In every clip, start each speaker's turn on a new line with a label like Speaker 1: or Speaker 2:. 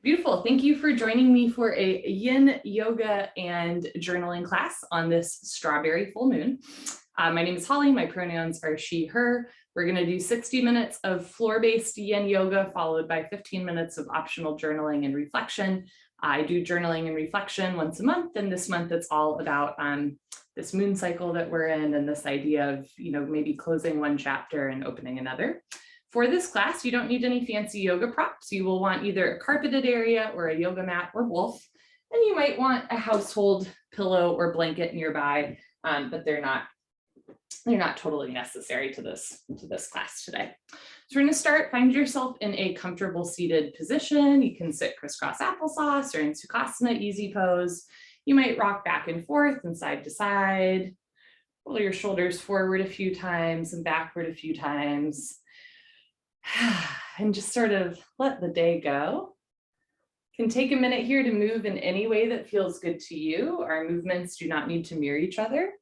Speaker 1: Beautiful. Thank you for joining me for a yin yoga and journaling class on this strawberry full moon. My name is Holly. My pronouns are she, her. We're going to do 60 minutes of floor-based yin yoga followed by 15 minutes of optional journaling and reflection. I do journaling and reflection once a month, and this month it's all about this moon cycle that we're in and this idea of, maybe closing one chapter and opening another. For this class, you don't need any fancy yoga props. You will want either a carpeted area or a yoga mat or both. And you might want a household pillow or blanket nearby, but they're not totally necessary to this class today. So we're going to start. Find yourself in a comfortable seated position. You can sit crisscross applesauce or in Sukhasana, easy pose. You might rock back and forth and side to side. Roll your shoulders forward a few times and backward a few times. And just sort of let the day go. Can take a minute here to move in any way that feels good to you. Our movements do not need to mirror each other.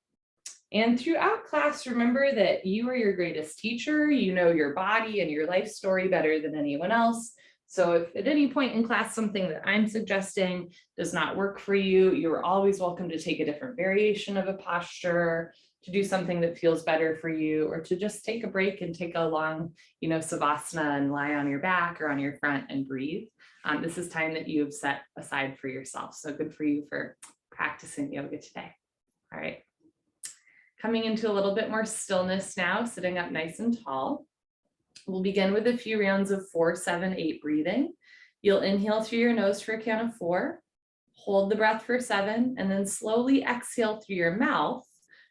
Speaker 1: And throughout class, remember that you are your greatest teacher. You know your body and your life story better than anyone else. So if at any point in class something that I'm suggesting does not work for you, you are always welcome to take a different variation of a posture, to do something that feels better for you, or to just take a break and take a long, savasana and lie on your back or on your front and breathe. This is time that you have set aside for yourself. So good for you for practicing yoga today. All right. Coming into a little bit more stillness now, sitting up nice and tall. We'll begin with a few rounds of 4, 7, 8 breathing. You'll inhale through your nose for a count of 4, hold the breath for 7, and then slowly exhale through your mouth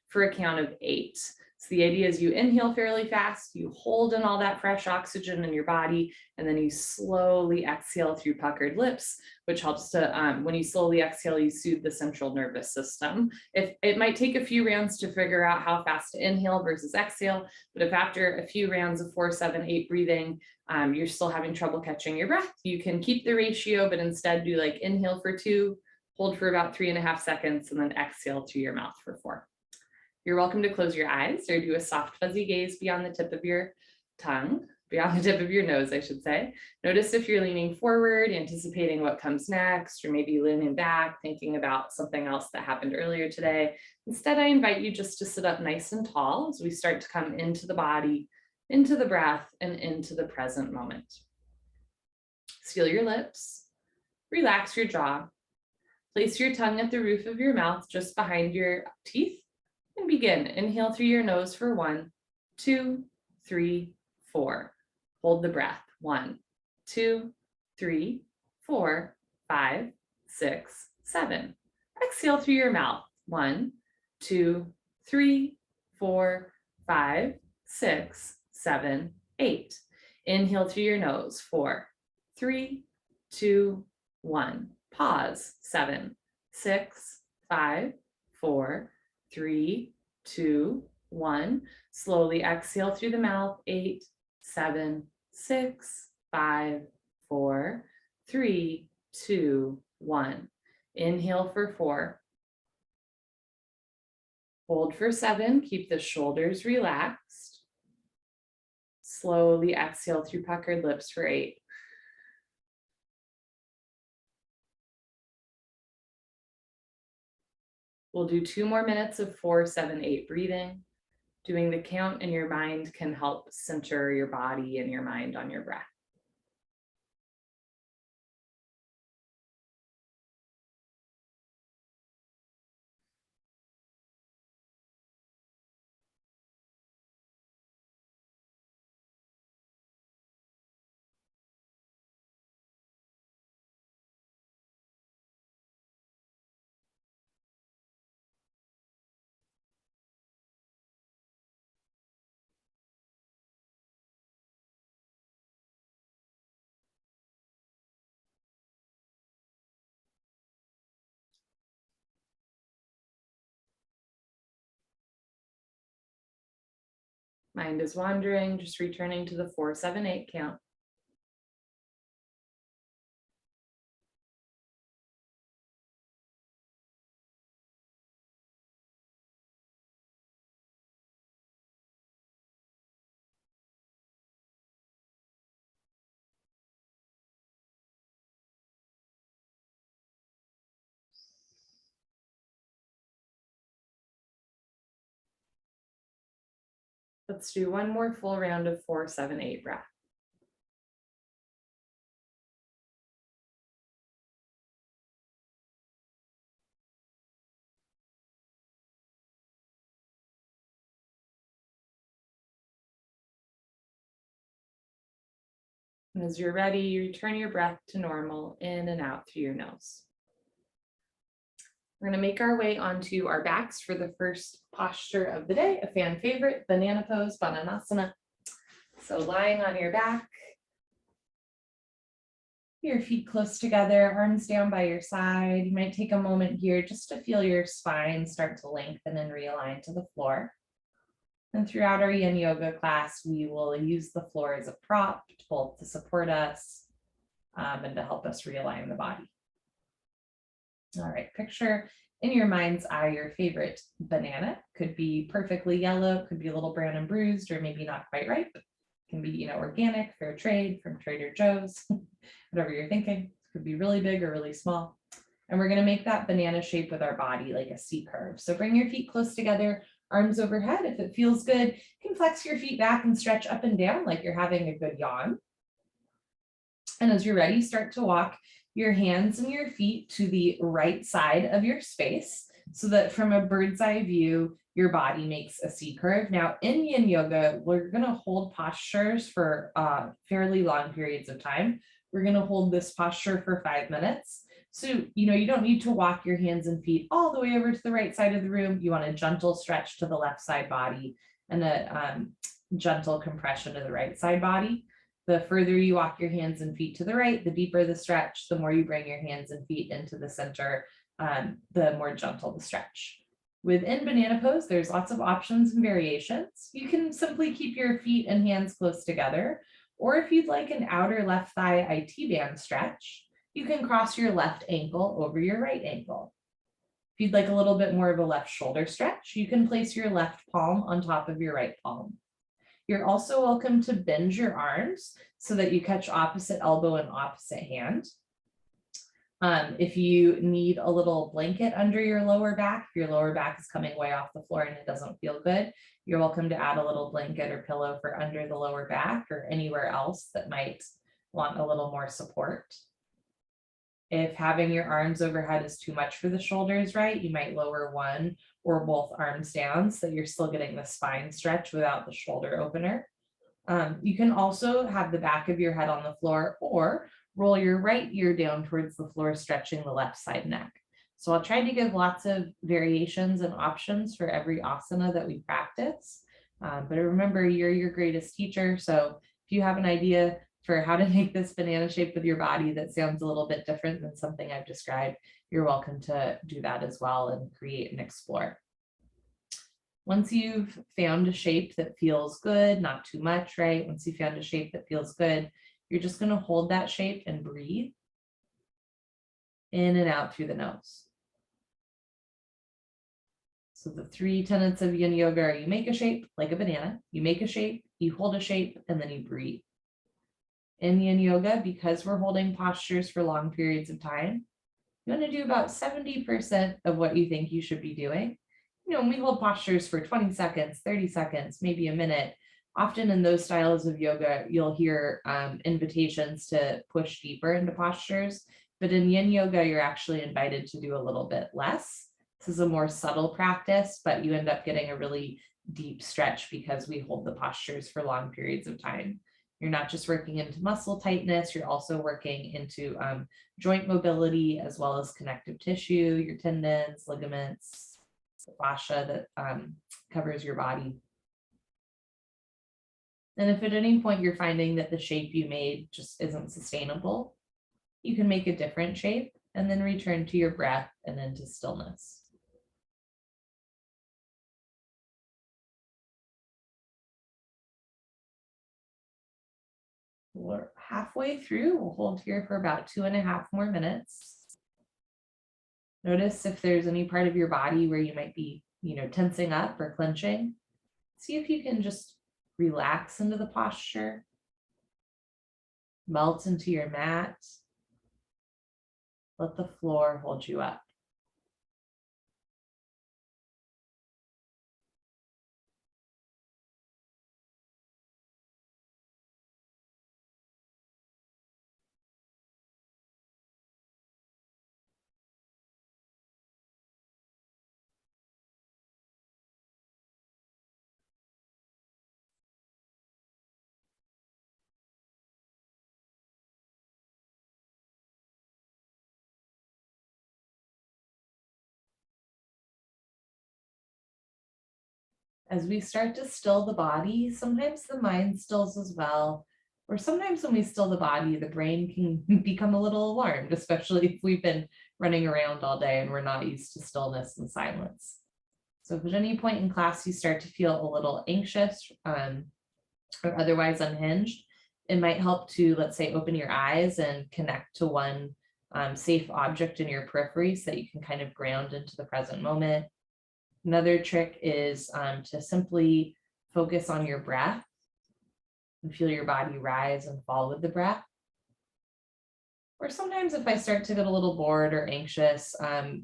Speaker 1: for a count of 8. So the idea is you inhale fairly fast, you hold in all that fresh oxygen in your body, and then you slowly exhale through puckered lips, which helps to, when you slowly exhale, you soothe the central nervous system. It might take a few rounds to figure out how fast to inhale versus exhale, but if after a few rounds of 4, 7, 8 breathing, you're still having trouble catching your breath, you can keep the ratio, but instead do like inhale for 2, hold for about 3.5 seconds, and then exhale through your mouth for 4. You're welcome to close your eyes or do a soft fuzzy gaze beyond the tip of your tongue, beyond the tip of your nose, I should say. Notice if you're leaning forward, anticipating what comes next, or maybe leaning back, thinking about something else that happened earlier today. Instead, I invite you just to sit up nice and tall as we start to come into the body, into the breath, and into the present moment. Seal your lips, relax your jaw, place your tongue at the roof of your mouth just behind your teeth, and begin. Inhale through your nose for 1, 2, 3, 4. Hold the breath. 1, 2, 3, 4, 5, 6, 7. Exhale through your mouth. 1, 2, 3, 4, 5, 6, 7, 8. Inhale through your nose. 4, 3, 2, 1. Pause. 7, 6, 5, 4, 3, 2, 1. Slowly exhale through the mouth. 8, 7, 6, 5, 4, 3, 2, 1. Inhale for 4. Hold for 7. Keep the shoulders relaxed. Slowly exhale through puckered lips for 8. We'll do 2 more minutes of 4, 7, 8 breathing. Doing the count in your mind can help center your body and your mind on your breath. Mind is wandering, just returning to the 4, 7, 8 count. Let's do one more full round of 4, 7, 8 breath. And as you're ready, you return your breath to normal, in and out through your nose. We're going to make our way onto our backs for the first posture of the day, a fan favorite, banana pose, bananasana. So lying on your back, your feet close together, arms down by your side. You might take a moment here just to feel your spine start to lengthen and realign to the floor. And throughout our yin yoga class, we will use the floor as a prop, both to support us and to help us realign the body. All right, picture in your mind's eye your favorite banana. Could be perfectly yellow, could be a little brown and bruised, or maybe not quite ripe. Can be, organic, fair trade from Trader Joe's, whatever you're thinking. Could be really big or really small. And we're going to make that banana shape with our body like a C curve. So bring your feet close together, arms overhead. If it feels good, you can flex your feet back and stretch up and down like you're having a good yawn. And as you're ready, start to walk your hands and your feet to the right side of your space so that from a bird's eye view, your body makes a C curve. Now in yin yoga, we're going to hold postures for fairly long periods of time. We're going to hold this posture for 5 minutes. So, you don't need to walk your hands and feet all the way over to the right side of the room. You want a gentle stretch to the left side body and a gentle compression to the right side body. The further you walk your hands and feet to the right, the deeper the stretch, the more you bring your hands and feet into the center, the more gentle the stretch. Within banana pose, there's lots of options and variations. You can simply keep your feet and hands close together, or if you'd like an outer left thigh IT band stretch, you can cross your left ankle over your right ankle. If you'd like a little bit more of a left shoulder stretch, you can place your left palm on top of your right palm. You're also welcome to bend your arms so that you catch opposite elbow and opposite hand. If you need a little blanket under your lower back, if your lower back is coming way off the floor and it doesn't feel good, you're welcome to add a little blanket or pillow for under the lower back or anywhere else that might want a little more support. If having your arms overhead is too much for the shoulders, right, you might lower one or both arms down so that you're still getting the spine stretch without the shoulder opener. You can also have the back of your head on the floor or roll your right ear down towards the floor, stretching the left side neck. So I'll try to give lots of variations and options for every asana that we practice. But remember, you're your greatest teacher. So if you have an idea for how to make this banana shape with your body that sounds a little bit different than something I've described, you're welcome to do that as well and create and explore. Once you've found a shape that feels good, not too much, right? Once you found a shape that feels good, you're just going to hold that shape and breathe in and out through the nose. So the 3 tenets of yin yoga are: you make a shape like a banana, you make a shape, you hold a shape, and then you breathe. In yin yoga, because we're holding postures for long periods of time, you want to do about 70% of what you think you should be doing. When we hold postures for 20 seconds, 30 seconds, maybe a minute, often in those styles of yoga, you'll hear invitations to push deeper into postures. But in yin yoga, you're actually invited to do a little bit less. This is a more subtle practice, but you end up getting a really deep stretch because we hold the postures for long periods of time. You're not just working into muscle tightness, you're also working into joint mobility as well as connective tissue, your tendons, ligaments, the fascia that covers your body. And if at any point you're finding that the shape you made just isn't sustainable, you can make a different shape and then return to your breath and into stillness. We're halfway through. We'll hold here for about 2.5 more minutes. Notice if there's any part of your body where you might be, tensing up or clenching. See if you can just relax into the posture, melt into your mat. Let the floor hold you up.
Speaker 2: As we start to still the body, sometimes the mind stills as well. Or sometimes when we still the body, the brain can become a little alarmed, especially if we've been running around all day and we're not used to stillness and silence. So if at any point in class you start to feel a little anxious or otherwise unhinged, it might help to, let's say, open your eyes and connect to one safe object in your periphery so that you can kind of ground into the present moment. Another trick is to simply focus on your breath and feel your body rise and fall with the breath. Or sometimes if I start to get a little bored or anxious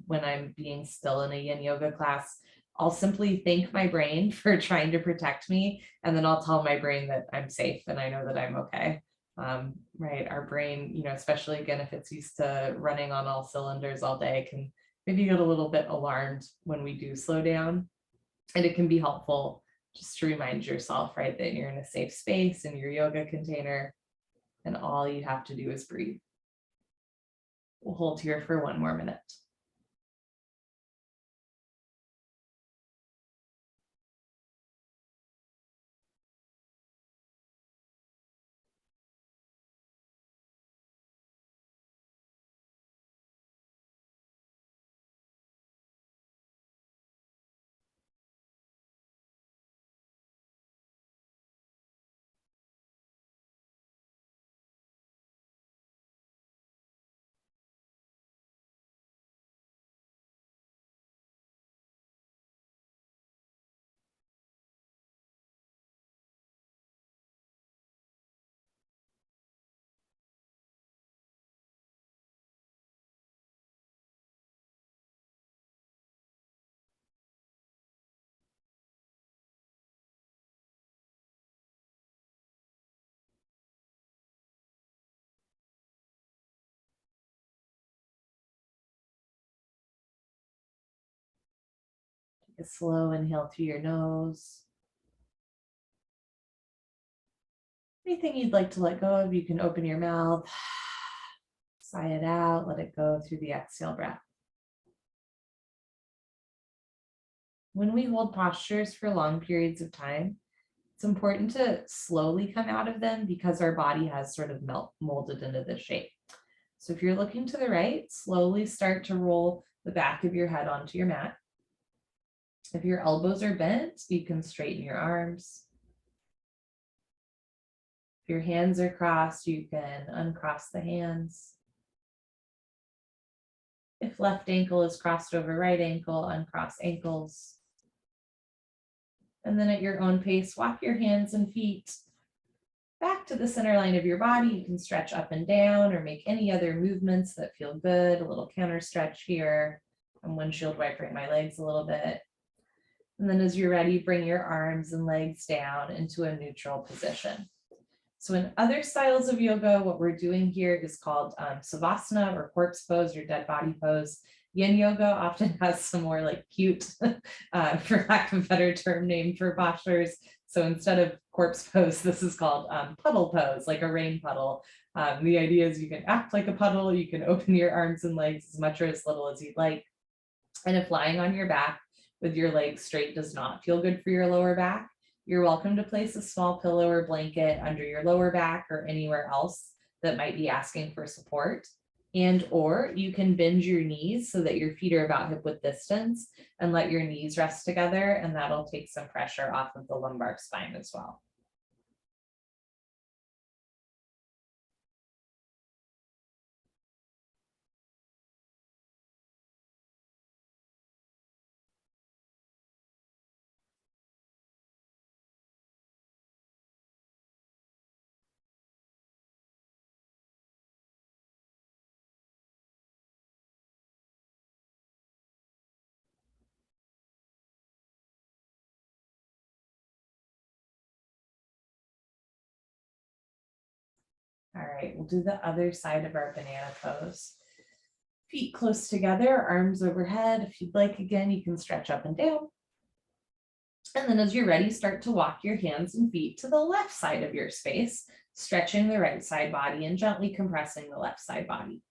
Speaker 2: when I'm being still in a yin yoga class, I'll simply thank my brain for trying to protect me. And then I'll tell my brain that I'm safe and I know that I'm okay. Right. Our brain, especially again, if it's used to running on all cylinders all day, can maybe get a little bit alarmed when we do slow down. And it can be helpful just to remind yourself, right, that you're in a safe space in your yoga container and all you have to do is breathe. We'll hold here for 1 more minute. Take a slow inhale through your nose. Anything you'd like to let go of, you can open your mouth, sigh it out, let it go through the exhale breath. When we hold postures for long periods of time, it's important to slowly come out of them because our body has sort of molded into this shape. So if you're looking to the right, slowly start to roll the back of your head onto your mat. If your elbows are bent, you can straighten your arms. If your hands are crossed, you can uncross the hands. If left ankle is crossed over right ankle, uncross ankles. And then at your own pace, walk your hands and feet back to the center line of your body. You can stretch up and down or make any other movements that feel good. A little counter stretch here. I'm windshield wipering my legs a little bit. And then as you're ready, bring your arms and legs down into a neutral position. So in other styles of yoga, what we're doing here is called savasana or corpse pose or dead body pose. Yin yoga often has some more like cute, for lack of a better term, name for postures. So instead of corpse pose, this is called puddle pose, like a rain puddle. The idea is you can act like a puddle, you can open your arms and legs as much or as little as you'd like. And if lying on your back with your legs straight does not feel good for your lower back, you're welcome to place a small pillow or blanket under your lower back or anywhere else that might be asking for support. And or you can bend your knees so that your feet are about hip width distance and let your knees rest together, and that'll take some pressure off of the lumbar spine as well. All right, we'll do the other side of our banana pose. Feet close together, arms overhead. If you'd like, again, you can stretch up and down. And then as you're ready, start to walk your hands and feet to the left side of your space, stretching the right side body and gently compressing the left side body.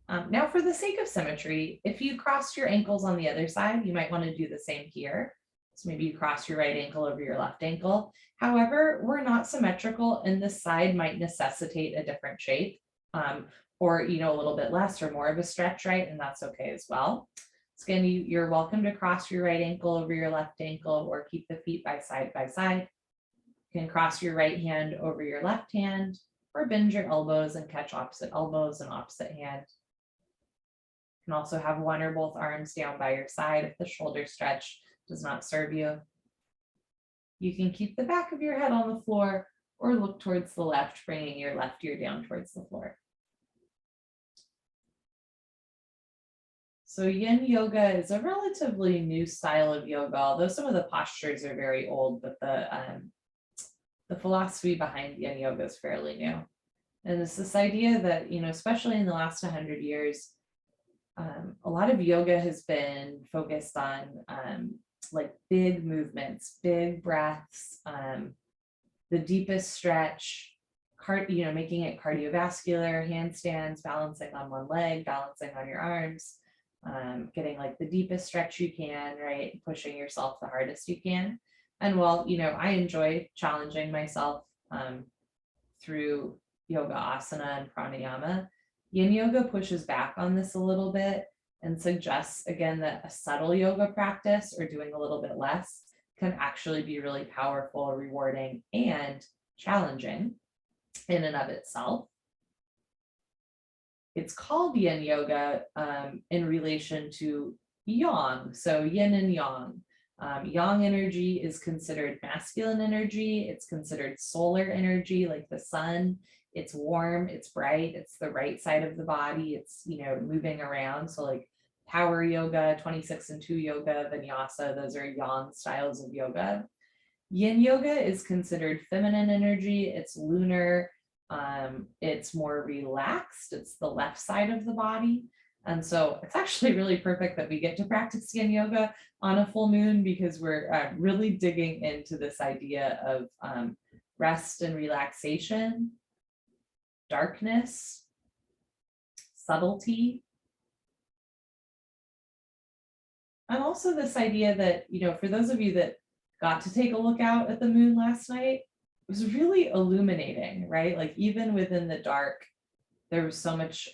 Speaker 2: Now, for the sake of symmetry, if you crossed your ankles on the other side, you might want to do the same here. So maybe you cross your right ankle over your left ankle. However, we're not symmetrical and this side might necessitate a different shape, or a little bit less or more of a stretch, right? And that's okay as well. So again, you're welcome to cross your right ankle over your left ankle or keep the feet by side by side. You can cross your right hand over your left hand or bend your elbows and catch opposite elbows and opposite hand. You can also have one or both arms down by your side if the shoulder stretch does not serve you. You can keep the back of your head on the floor or look towards the left, bringing your left ear down towards the floor. So yin yoga is a relatively new style of yoga, although some of the postures are very old, but the philosophy behind yin yoga is fairly new. And it's this idea that, especially in the last 100 years, a lot of yoga has been focused on like big movements, big breaths, the deepest stretch, making it cardiovascular, handstands, balancing on one leg, balancing on your arms, getting like the deepest stretch you can, right? Pushing yourself the hardest you can. And while, I enjoy challenging myself through yoga asana and pranayama, yin yoga pushes back on this a little bit and suggests again that a subtle yoga practice or doing a little bit less can actually be really powerful, rewarding, and challenging in and of itself. It's called yin yoga in relation to yang, so yin and yang. Yang energy is considered masculine energy. It's considered solar energy, like the sun. It's warm, it's bright, it's the right side of the body. It's, moving around. So like power yoga, 26-2 yoga, vinyasa, those are yang styles of yoga. Yin yoga is considered feminine energy. It's lunar. It's more relaxed. It's the left side of the body. And so it's actually really perfect that we get to practice yin yoga on a full moon because we're really digging into this idea of rest and relaxation, darkness, subtlety, and also this idea that, for those of you that got to take a look out at the moon last night, it was really illuminating, right? Like even within the dark, there was so much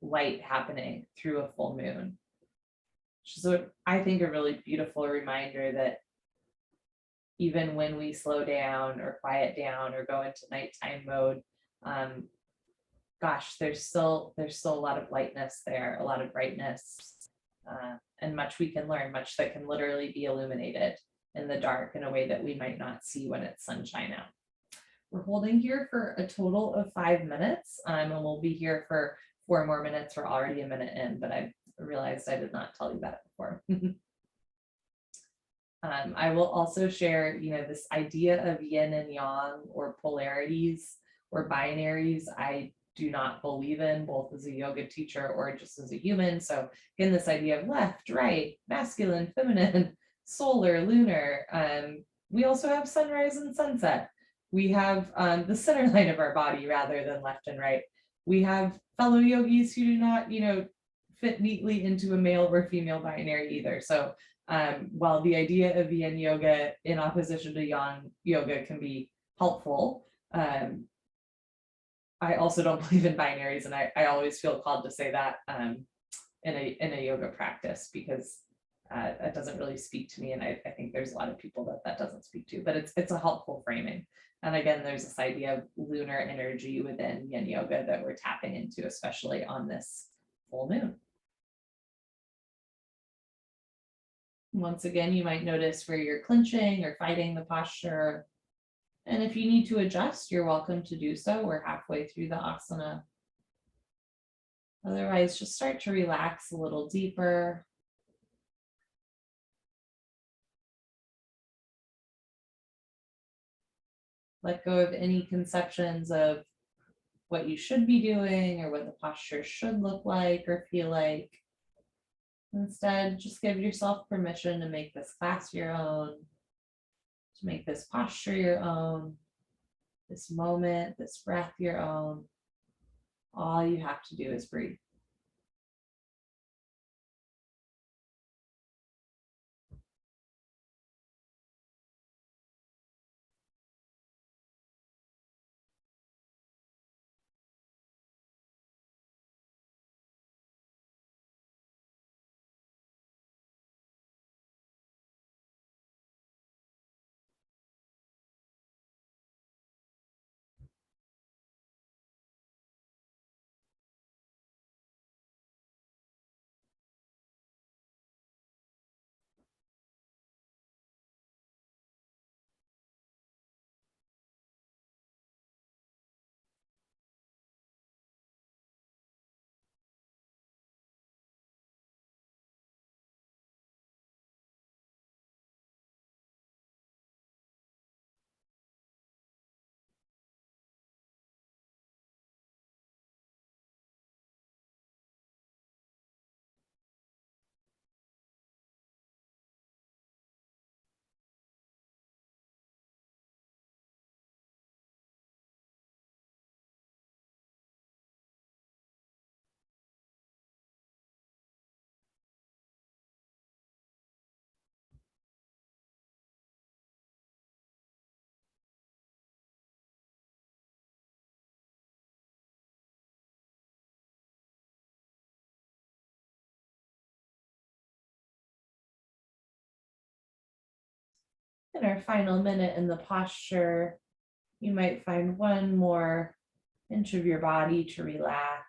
Speaker 2: light happening through a full moon. So I think a really beautiful reminder that even when we slow down or quiet down or go into nighttime mode, gosh, there's still a lot of lightness there, a lot of brightness, and much we can learn, much that can literally be illuminated in the dark in a way that we might not see when it's sunshine out. We're holding here for a total of 5 minutes, and we'll be here for 4 more minutes. We're already a minute in, but I realized I did not tell you that before. I will also share, this idea of yin and yang or polarities or binaries. I do not believe in, both as a yoga teacher or just as a human. So again, this idea of left, right, masculine, feminine, solar, lunar. We also have sunrise and sunset. We have the center line of our body rather than left and right. We have fellow yogis who do not, fit neatly into a male or female binary either. So while the idea of yin yoga in opposition to yang yoga can be helpful, I also don't believe in binaries, and I always feel called to say that in a yoga practice because that doesn't really speak to me, and I think there's a lot of people that doesn't speak to, but it's a helpful framing. And again, there's this idea of lunar energy within yin yoga that we're tapping into, especially on this full moon. Once again, you might notice where you're clinching or fighting the posture. And if you need to adjust, you're welcome to do so. We're halfway through the asana. Otherwise, just start to relax a little deeper. Let go of any conceptions of what you should be doing or what the posture should look like or feel like. Instead, just give yourself permission to make this class your own, to make this posture your own, this moment, this breath your own. All you have to do is breathe. In our final minute in the posture, you might find one more inch of your body to relax.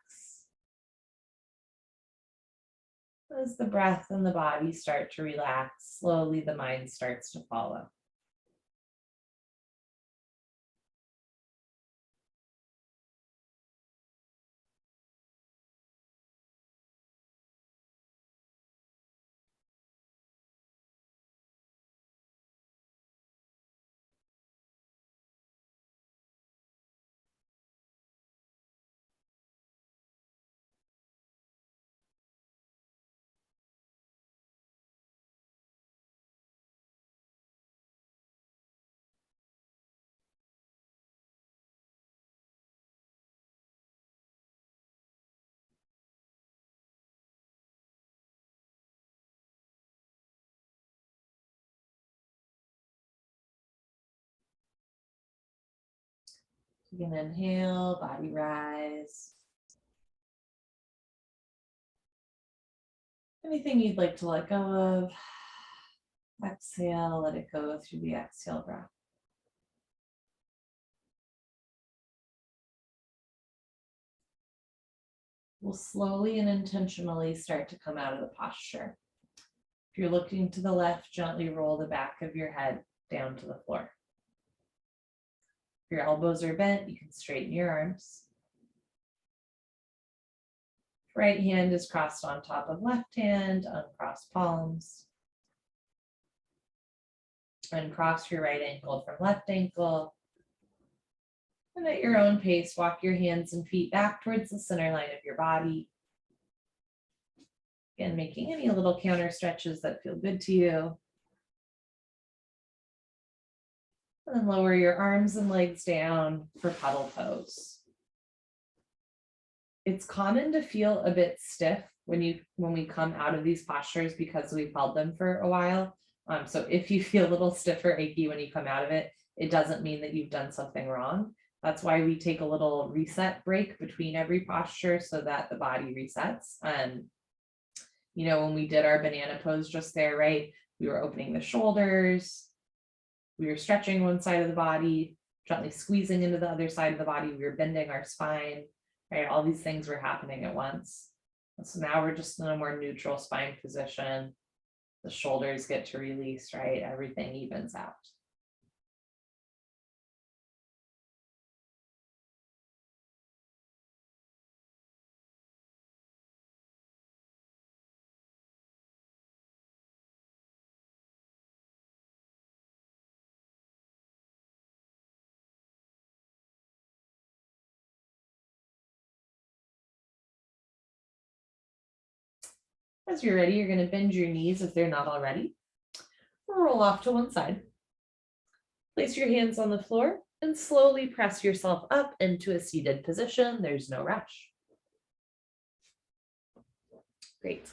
Speaker 2: As the breath and the body start to relax, slowly the mind starts to follow. You can inhale, body rise. Anything you'd like to let go of, exhale, let it go through the exhale breath. We'll slowly and intentionally start to come out of the posture. If you're looking to the left, gently roll the back of your head down to the floor. If your elbows are bent, you can straighten your arms. Right hand is crossed on top of left hand, uncross palms. Uncross your right ankle from left ankle. And at your own pace, walk your hands and feet back towards the center line of your body. Again, making any little counter stretches that feel good to you. And then lower your arms and legs down for puddle pose. It's common to feel a bit stiff when we come out of these postures because we've held them for a while. So if you feel a little stiff or achy when you come out of it, it doesn't mean that you've done something wrong. That's why we take a little reset break between every posture so that the body resets. When we did our banana pose just there, right? We were opening the shoulders. We were stretching one side of the body, gently squeezing into the other side of the body. We were bending our spine, right? All these things were happening at once. And so now we're just in a more neutral spine position. The shoulders get to release, right? Everything evens out. As you're ready, you're going to bend your knees if they're not already. Roll off to one side. Place your hands on the floor and slowly press yourself up into a seated position. There's no rush. Great.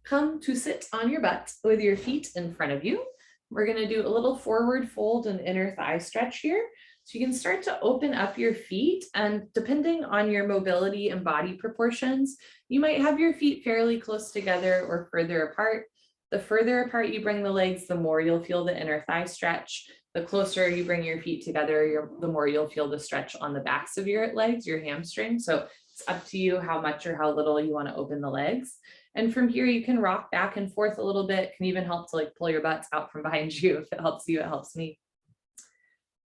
Speaker 2: Come to sit on your butt with your feet in front of you. We're going to do a little forward fold and inner thigh stretch here. So you can start to open up your feet, and depending on your mobility and body proportions, you might have your feet fairly close together or further apart. The further apart you bring the legs, the more you'll feel the inner thigh stretch. The closer you bring your feet together, the more you'll feel the stretch on the backs of your legs, your hamstrings. So it's up to you how much or how little you want to open the legs. And from here, you can rock back and forth a little bit. Can even help to pull your butts out from behind you. If it helps you, it helps me.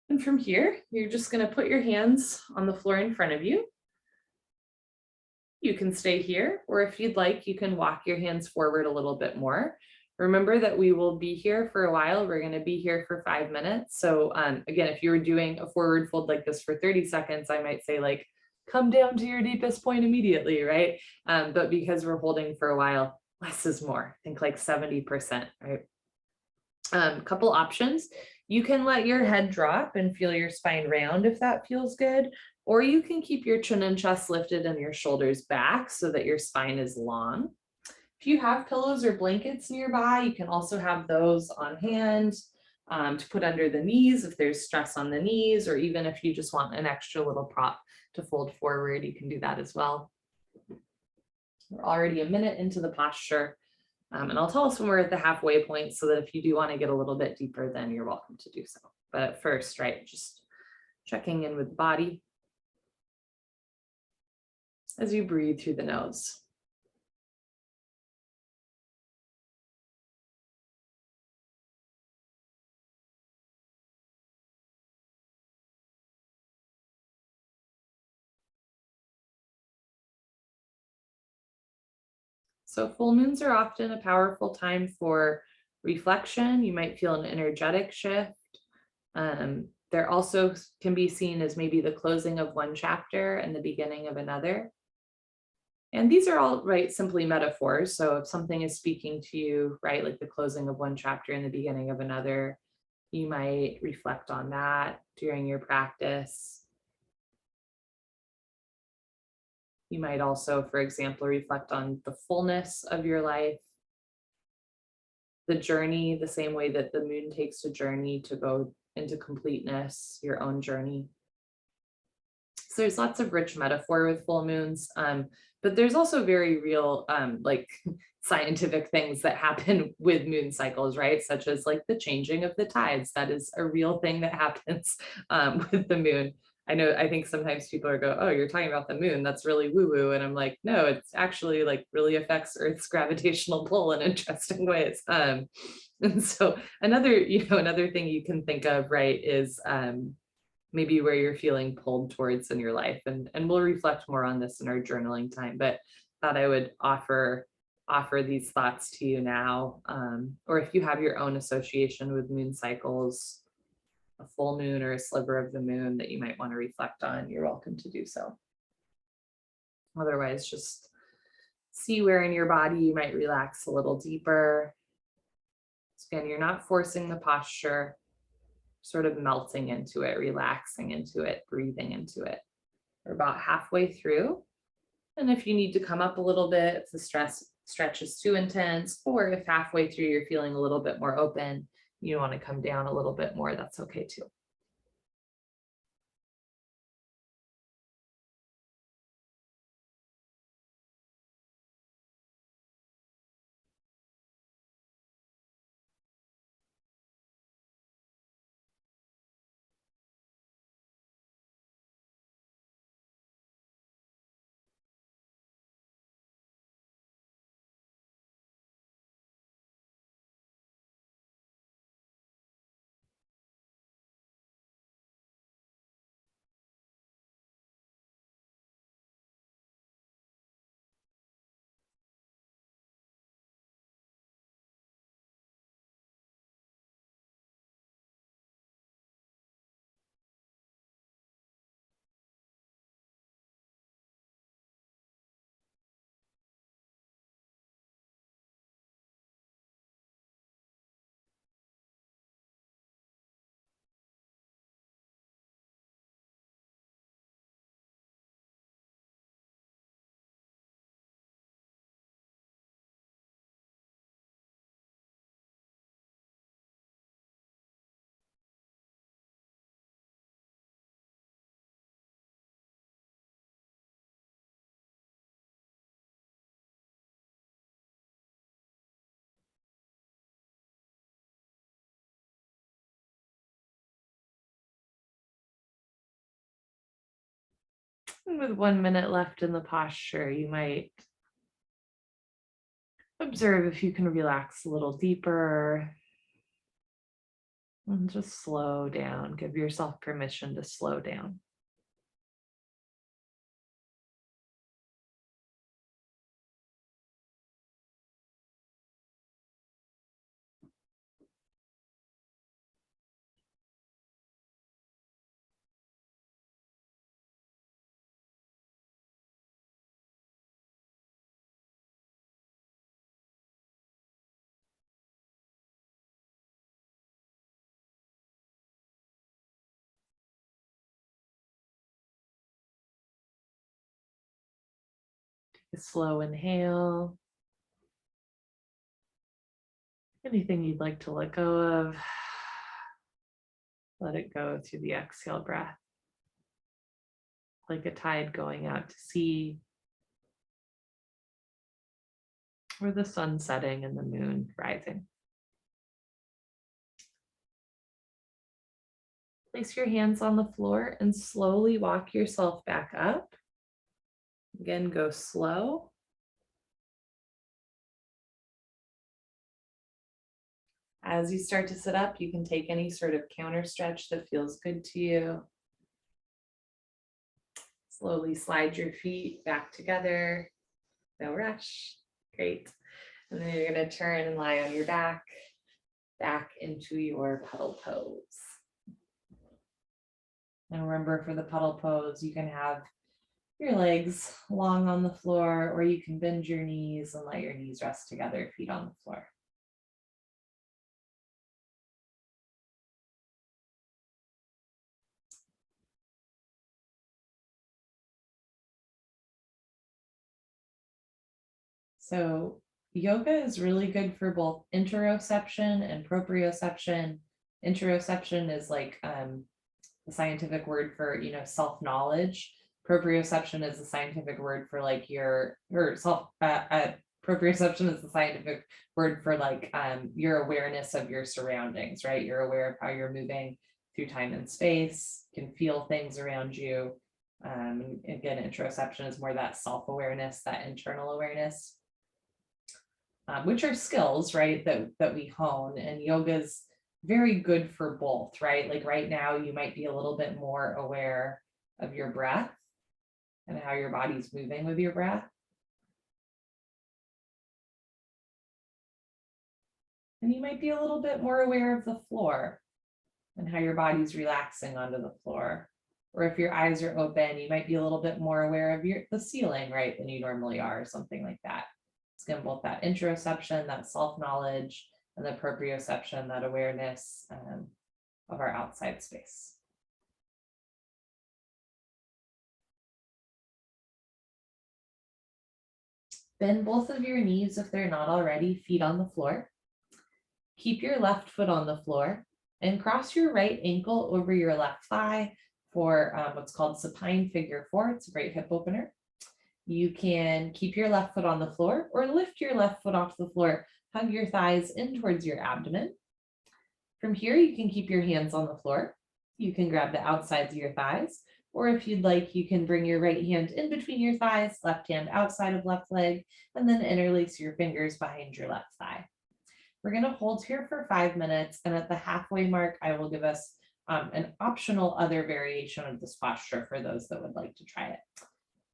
Speaker 2: And from here, you're just going to put your hands on the floor in front of you. You can stay here, or if you'd like, you can walk your hands forward a little bit more. Remember that we will be here for a while. We're going to be here for 5 minutes. So again, if you were doing a forward fold like this for 30 seconds, I might say come down to your deepest point immediately, right? But because we're holding for a while, less is more. I think 70%, right? Couple options. You can let your head drop and feel your spine round if that feels good, or you can keep your chin and chest lifted and your shoulders back so that your spine is long. If you have pillows or blankets nearby, you can also have those on hand to put under the knees if there's stress on the knees, or even if you just want an extra little prop to fold forward, you can do that as well. We're already a minute into the posture.
Speaker 1: And I'll tell us when we're at the halfway point so that if you do want to get a little bit deeper, then you're welcome to do so. But at first, right, just checking in with the body as you breathe through the nose. So full moons are often a powerful time for reflection. You might feel an energetic shift. There also can be seen as maybe the closing of one chapter and the beginning of another. And these are all, right, simply metaphors. So if something is speaking to you, right, like the closing of one chapter and the beginning of another, you might reflect on that during your practice. You might also, for example, reflect on the fullness of your life, the journey, the same way that the moon takes a journey to go into completeness, your own journey. So there's lots of rich metaphor with full moons, but there's also very real, like scientific things that happen with moon cycles, right? Such as like the changing of the tides. That is a real thing that happens with the moon. I think sometimes people are go, oh, you're talking about the moon. That's really woo woo. And I'm like, no, it's actually like really affects Earth's gravitational pull in interesting ways. And so another thing you can think of, right, is maybe where you're feeling pulled towards in your life. And we'll reflect more on this in our journaling time, but thought I would offer these thoughts to you now. Or if you have your own association with moon cycles, a full moon or a sliver of the moon that you might want to reflect on, you're welcome to do so. Otherwise, just see where in your body you might relax a little deeper. Again, you're not forcing the posture, sort of melting into it, relaxing into it, breathing into it. We're about halfway through. And if you need to come up a little bit, if the stretch is too intense, or if halfway through you're feeling a little bit more open, you want to come down a little bit more, that's okay too. And with 1 minute left in the posture, you might observe if you can relax a little deeper and just slow down. Give yourself permission to slow down. A slow inhale. Anything you'd like to let go of, let it go through the exhale breath. Like a tide going out to sea,
Speaker 2: or the sun setting and the moon rising. Place your hands on the floor and slowly walk yourself back up. Again, go slow. As you start to sit up, you can take any sort of counter stretch that feels good to you. Slowly slide your feet back together. No rush. Great. And then you're going to turn and lie on your back into your puddle pose. Now remember, for the puddle pose, you can have your legs long on the floor, or you can bend your knees and let your knees rest together, feet on the floor. So yoga is really good for both interoception and proprioception. Interoception is like the scientific word for, self-knowledge. Proprioception is the scientific word for like proprioception is the scientific word for like your awareness of your surroundings, right? You're aware of how you're moving through time and space, can feel things around you. Again, interoception is more that self-awareness, that internal awareness, which are skills, right, that we hone, and yoga's very good for both, right? Like right now, you might be a little bit more aware of your breath and how your body's moving with your breath. And you might be a little bit more aware of the floor and how your body's relaxing onto the floor. Or if your eyes are open, you might be a little bit more aware of the ceiling, right, than you normally are, or something like that. It's again both that interoception, that self-knowledge, and the proprioception, that awareness of our outside space. Bend both of your knees if they're not already, feet on the floor. Keep your left foot on the floor and cross your right ankle over your left thigh for what's called supine figure 4. It's a great hip opener. You can keep your left foot on the floor or lift your left foot off the floor. Hug your thighs in towards your abdomen. From here, you can keep your hands on the floor. You can grab the outsides of your thighs, or if you'd like, you can bring your right hand in between your thighs, left hand outside of left leg, and then interlace your fingers behind your left thigh. We're going to hold here for 5 minutes, and at the halfway mark, I will give us an optional other variation of this posture for those that would like to try it.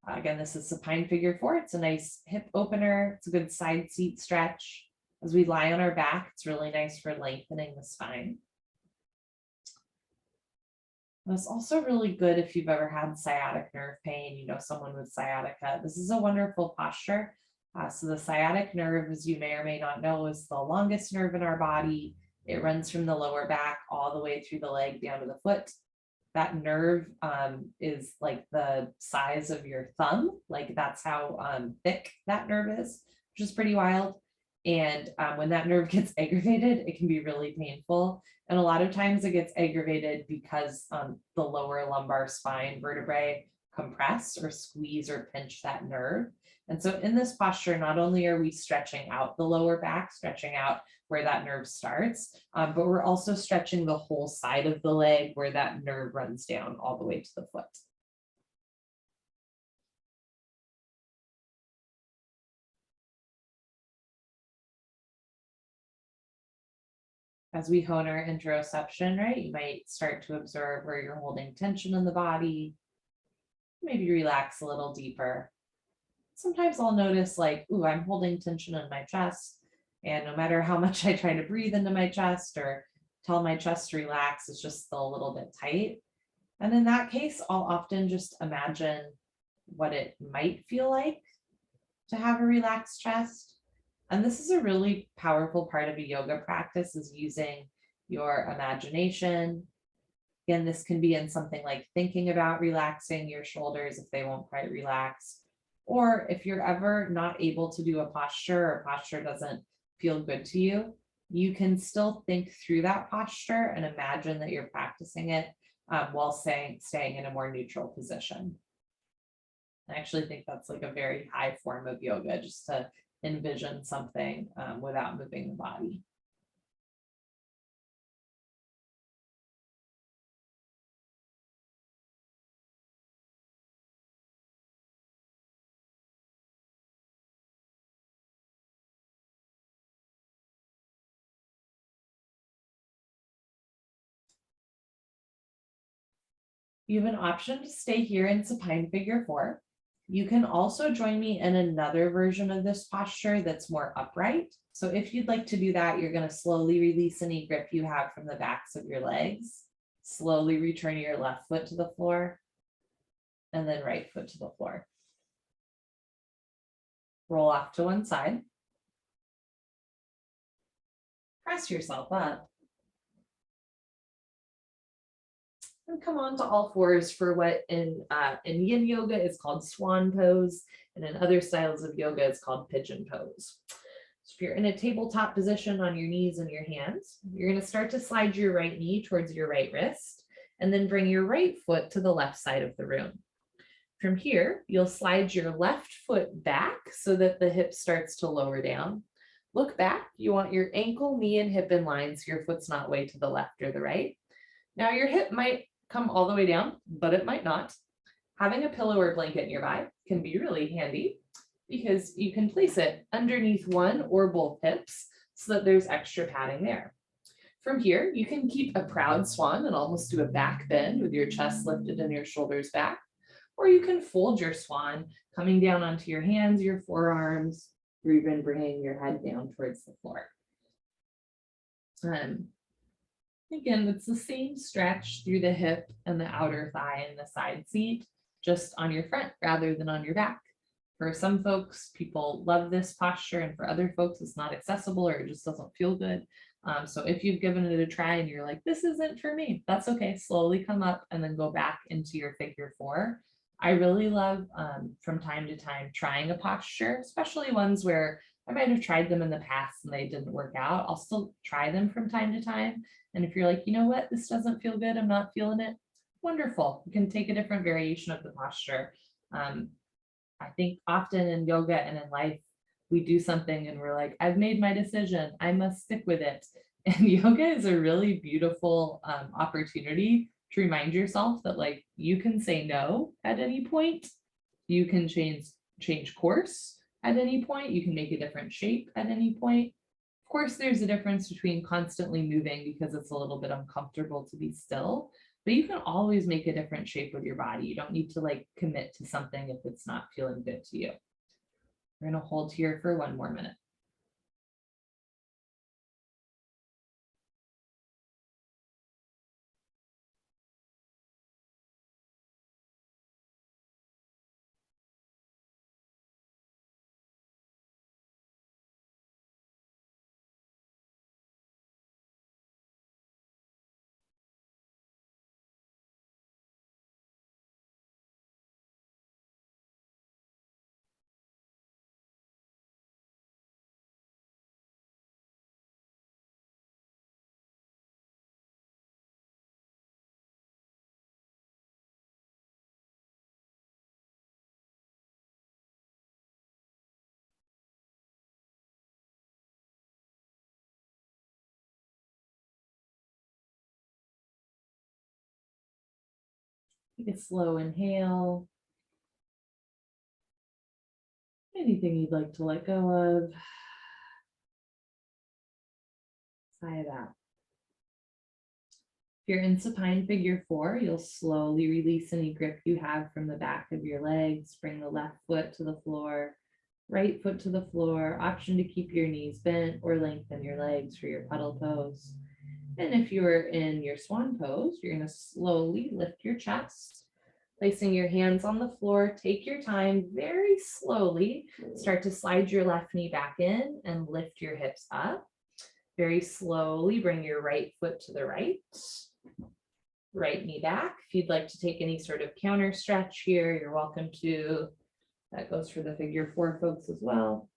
Speaker 2: Again, this is supine figure 4. It's a nice hip opener. It's a good side seat stretch. As we lie on our back, it's really nice for lengthening the spine. And it's also really good if you've ever had sciatic nerve pain, someone with sciatica. This is a wonderful posture. So the sciatic nerve, as you may or may not know, is the longest nerve in our body. It runs from the lower back all the way through the leg down to the foot. That nerve is like the size of your thumb. Like that's how thick that nerve is, which is pretty wild. And when that nerve gets aggravated, it can be really painful. And a lot of times it gets aggravated because the lower lumbar spine vertebrae compress or squeeze or pinch that nerve. And so in this posture, not only are we stretching out the lower back, stretching out where that nerve starts, but we're also stretching the whole side of the leg where that nerve runs down all the way to the foot. As we hone our interoception, right, you might start to observe where you're holding tension in the body. Maybe relax a little deeper. Sometimes I'll notice like, ooh, I'm holding tension in my chest. And no matter how much I try to breathe into my chest or tell my chest to relax, it's just still a little bit tight. And in that case, I'll often just imagine what it might feel like to have a relaxed chest. And this is a really powerful part of a yoga practice, is using your imagination. Again, this can be in something like thinking about relaxing your shoulders if they won't quite relax. Or if you're ever not able to do a posture, or posture doesn't feel good to you, you can still think through that posture and imagine that you're practicing it while staying in a more neutral position. I actually think that's like a very high form of yoga, just to envision something without moving the body. You have an option to stay here in supine figure 4. You can also join me in another version of this posture that's more upright. So if you'd like to do that, you're going to slowly release any grip you have from the backs of your legs. Slowly return your left foot to the floor and then right foot to the floor. Roll off to one side. Press yourself up. And come on to all fours for what in yin yoga is called swan pose, and in other styles of yoga it's called pigeon pose. So if you're in a tabletop position on your knees and your hands, you're going to start to slide your right knee towards your right wrist, and then bring your right foot to the left side of the room. From here, you'll slide your left foot back so that the hip starts to lower down. Look back. You want your ankle, knee, and hip in line so your foot's not way to the left or the right. Now your hip might come all the way down, but it might not. Having a pillow or blanket nearby can be really handy because you can place it underneath one or both hips so that there's extra padding there. From here, you can keep a proud swan and almost do a back bend with your chest lifted and your shoulders back, or you can fold your swan, coming down onto your hands, your forearms, or even bringing your head down towards the floor. Again, it's the same stretch through the hip and the outer thigh and the side seat, just on your front rather than on your back. For some folks, people love this posture, and for other folks, it's not accessible or it just doesn't feel good. So if you've given it a try and you're like, this isn't for me, that's okay. Slowly come up and then go back into your figure 4. I really love from time to time trying a posture, especially ones where I might have tried them in the past and they didn't work out. I'll still try them from time to time. And if you're like, you know what, this doesn't feel good, I'm not feeling it, wonderful. You can take a different variation of the posture. I think often in yoga and in life, we do something and we're like, I've made my decision, I must stick with it. And yoga is a really beautiful opportunity to remind yourself that like you can say no at any point, you can change course at any point, you can make a different shape at any point. Of course, there's a difference between constantly moving because it's a little bit uncomfortable to be still, but you can always make a different shape with your body. You don't need to like commit to something if it's not feeling good to you. We're going to hold here for 1 more minute. Take a slow inhale. Anything you'd like to let go of. Sigh it out. If you're in supine figure 4, you'll slowly release any grip you have from the back of your legs. Bring the left foot to the floor, right foot to the floor. Option to keep your knees bent or lengthen your legs for your puddle pose. And if you're in your swan pose, you're going to slowly lift your chest, placing your hands on the floor. Take your time, very slowly. Start to slide your left knee back in and lift your hips up. Very slowly bring your right foot to the right. Right knee back. If you'd like to take any sort of counter stretch here, you're welcome to. That goes for the figure 4 folks as well.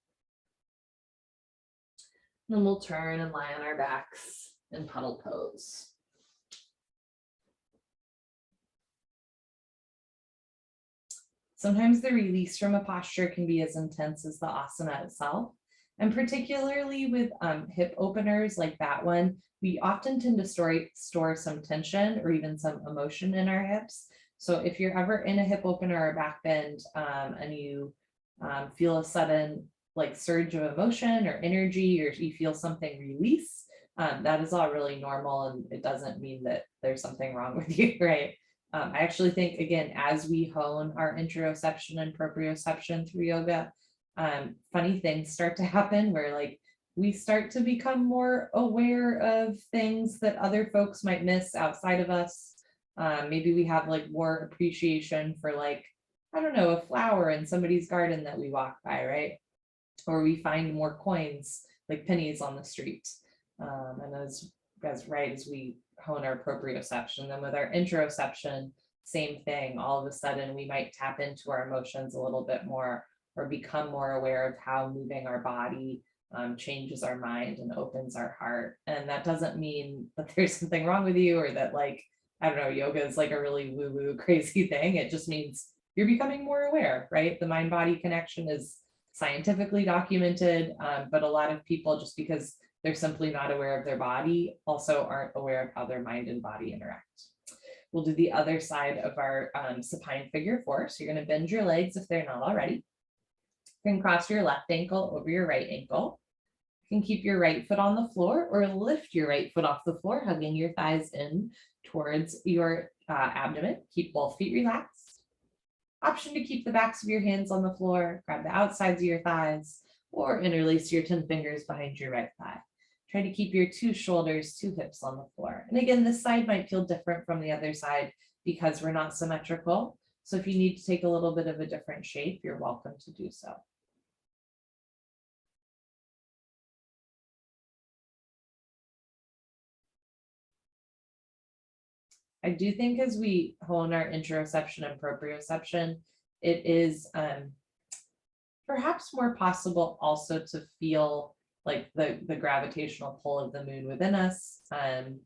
Speaker 2: Then we'll turn and lie on our backs in puddle pose. Sometimes the release from a posture can be as intense as the asana itself. And particularly with hip openers like that one, we often tend to store some tension or even some emotion in our hips. So if you're ever in a hip opener or back bend and you feel a sudden like surge of emotion or energy, or you feel something release, that is all really normal, and it doesn't mean that there's something wrong with you, right? I actually think, again, as we hone our interoception and proprioception through yoga, funny things start to happen where like we start to become more aware of things that other folks might miss outside of us. Maybe we have like more appreciation for like, I don't know, a flower in somebody's garden that we walk by, right? Or we find more coins, like pennies on the street. And as right as we hone our proprioception, then with our interoception, same thing. All of a sudden, we might tap into our emotions a little bit more, or become more aware of how moving our body changes our mind and opens our heart. And that doesn't mean that there's something wrong with you, or that like, I don't know, yoga is like a really woo-woo crazy thing. It just means you're becoming more aware, right? The mind-body connection is scientifically documented, but a lot of people, just because they're simply not aware of their body, also aren't aware of how their mind and body interact. We'll do the other side of our supine figure four. So you're going to bend your legs if they're not already. You can cross your left ankle over your right ankle. You can keep your right foot on the floor, or lift your right foot off the floor, hugging your thighs in towards your abdomen. Keep both feet relaxed. Option to keep the backs of your hands on the floor, grab the outsides of your thighs, or interlace your 10 fingers behind your right thigh. Try to keep your 2 shoulders, 2 hips on the floor. And again, this side might feel different from the other side because we're not symmetrical. So if you need to take a little bit of a different shape, you're welcome to do so. I do think as we hone our interoception and proprioception, it is perhaps more possible also to feel like the gravitational pull of the moon within us. An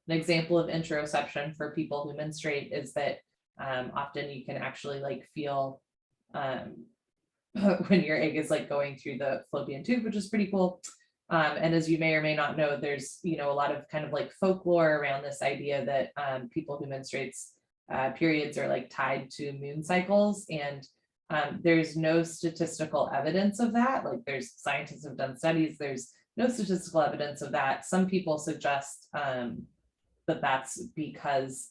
Speaker 2: example of interoception for people who menstruate is that often you can actually like feel when your egg is like going through the fallopian tube, which is pretty cool. And as you may or may not know, there's, you know, a lot of kind of like folklore around this idea that people who menstruates periods are like tied to moon cycles. And there's no statistical evidence of that. Like there's scientists have done studies, there's no statistical evidence of that. Some people suggest that that's because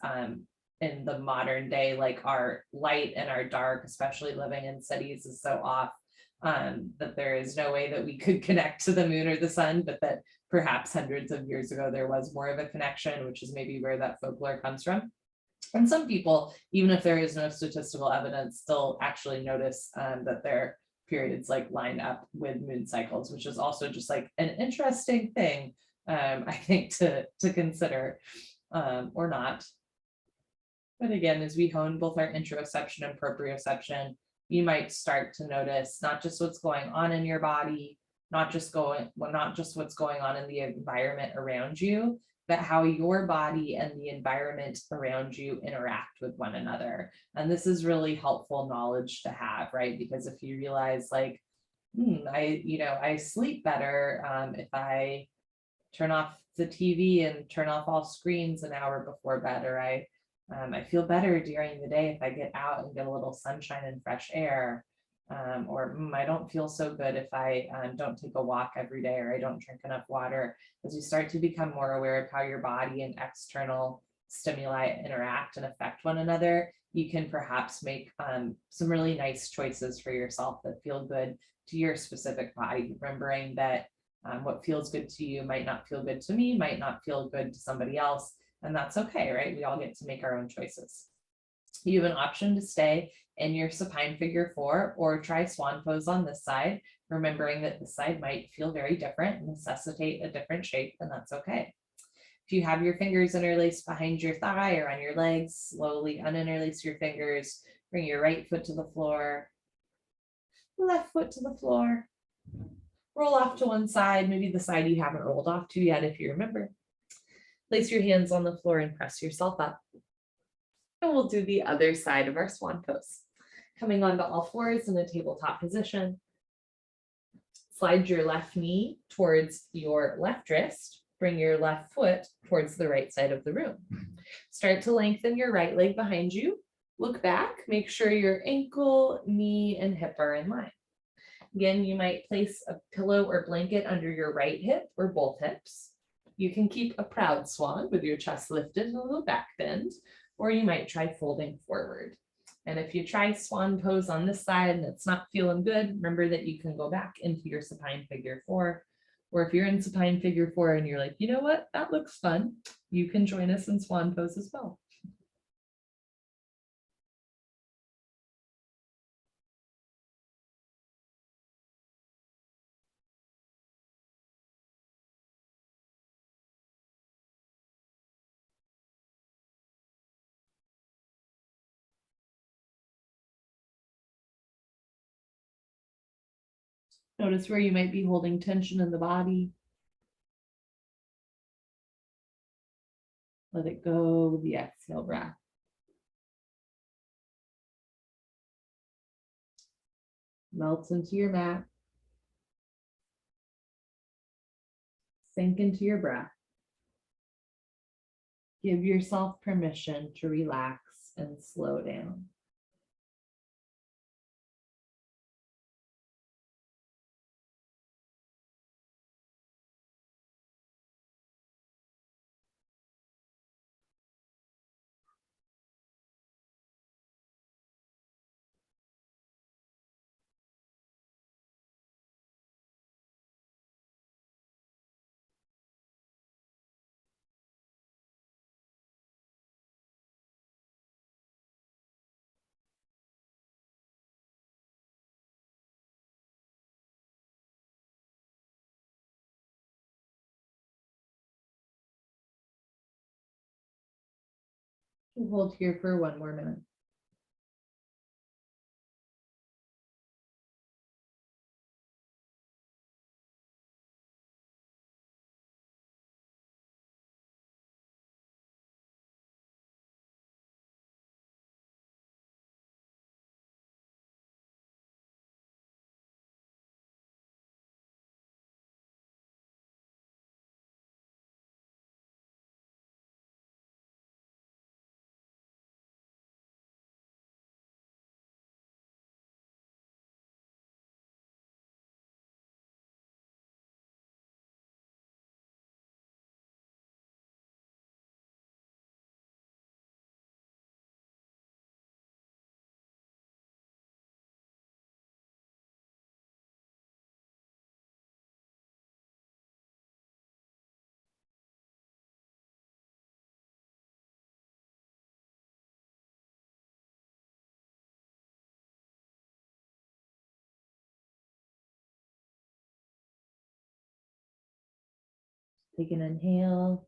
Speaker 2: in the modern day, like our light and our dark, especially living in cities, is so off that there is no way that we could connect to the moon or the sun, but that perhaps hundreds of years ago there was more of a connection, which is maybe where that folklore comes from. And some people, even if there is no statistical evidence, still actually notice that their periods like line up with moon cycles, which is also just like an interesting thing, I think, to consider or not. But again, as we hone both our interoception and proprioception, you might start to notice not just what's going on in your body, not just what's going on in the environment around you, but how your body and the environment around you interact with one another. And this is really helpful knowledge to have, right? Because if you realize like, I sleep better if I turn off the TV and turn off all screens an hour before bed, or I feel better during the day if I get out and get a little sunshine and fresh air, or I don't feel so good if I don't take a walk every day, or I don't drink enough water. As you start to become more aware of how your body and external stimuli interact and affect one another, you can perhaps make some really nice choices for yourself that feel good to your specific body, remembering that what feels good to you might not feel good to me, might not feel good to somebody else. And that's okay, right? We all get to make our own choices. You have an option to stay in your supine figure four or try swan pose on this side, remembering that this side might feel very different and necessitate a different shape, and that's okay. If you have your fingers interlaced behind your thigh or on your legs, slowly uninterlace your fingers, bring your right foot to the floor, left foot to the floor, roll off to one side, maybe the side you haven't rolled off to yet if you remember. Place your hands on the floor and press yourself up. And we'll do the other side of our swan pose. Coming onto all fours in a tabletop position. Slide your left knee towards your left wrist. Bring your left foot towards the right side of the room. Start to lengthen your right leg behind you. Look back, make sure your ankle, knee, and hip are in line. Again, you might place a pillow or blanket under your right hip or both hips. You can keep a proud swan with your chest lifted and a little back bend, or you might try folding forward. And if you try swan pose on this side and it's not feeling good, remember that you can go back into your supine figure 4. Or if you're in supine figure 4 and you're like, you know what, that looks fun, you can join us in swan pose as well. Notice where you might be holding tension in the body. Let it go with the exhale breath. Melt into your mat. Sink into your breath. Give yourself permission to relax and slow down. We'll hold here for 1 more minute. Take an inhale.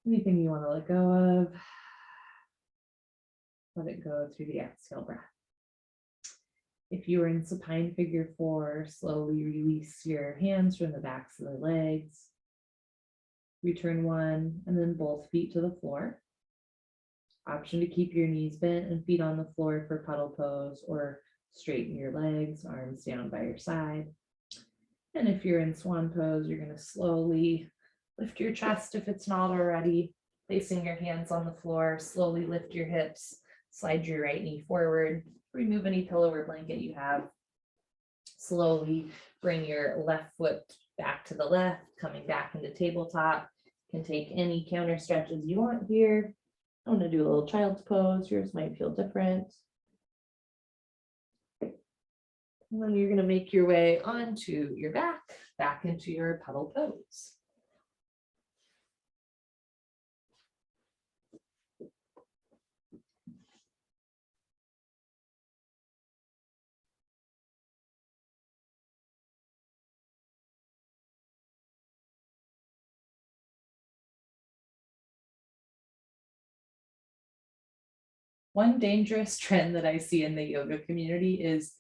Speaker 2: Anything you want to let go of, let it go through the exhale breath. If you are in supine figure 4, slowly release your hands from the backs of the legs. Return 1 and then both feet to the floor. Option to keep your knees bent and feet on the floor for puddle pose, or straighten your legs, arms down by your side. And if you're in swan pose, you're going to slowly lift your chest if it's not already, placing your hands on the floor. Slowly lift your hips, slide your right knee forward, remove any pillow or blanket you have. Slowly bring your left foot back to the left, coming back into tabletop. You can take any counter stretches you want here. I'm going to do a little child's pose. Yours might feel different. And then you're going to make your way onto your back into your puddle pose. One dangerous trend that I see in the yoga community is,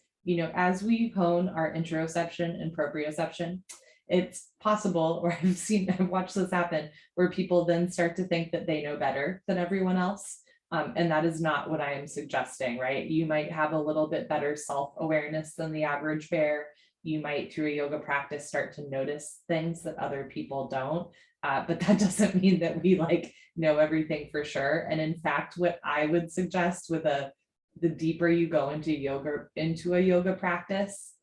Speaker 2: as we hone our interoception and proprioception, it's possible, or I've watched this happen, where people then start to think that they know better than everyone else. And that is not what I am suggesting, right? You might have a little bit better self-awareness than the average bear. You might, through a yoga practice, start to notice things that other people don't. But that doesn't mean that we like know everything for sure. And in fact, what I would suggest with the deeper you go into a yoga practice,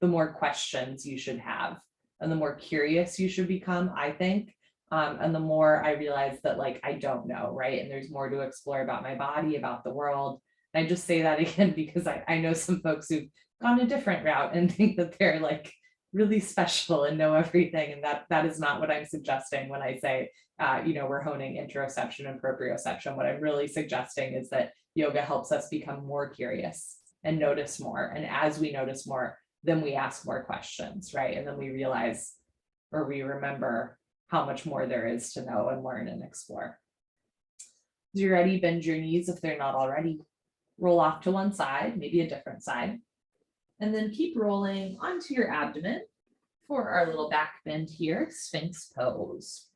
Speaker 2: the more questions you should have and the more curious you should become, I think. And the more I realize that like I don't know, right? And there's more to explore about my body, about the world. And I just say that again because I know some folks who've gone a different route and think that they're like really special and know everything. And that is not what I'm suggesting when I say, we're honing interoception and proprioception. What I'm really suggesting is that yoga helps us become more curious and notice more. And as we notice more, then we ask more questions, right? And then we realize or we remember how much more there is to know and learn and explore. As you're ready, bend your knees if they're not already. Roll off to one side, maybe a different side. And then keep rolling onto your abdomen for our little back bend here, Sphinx pose.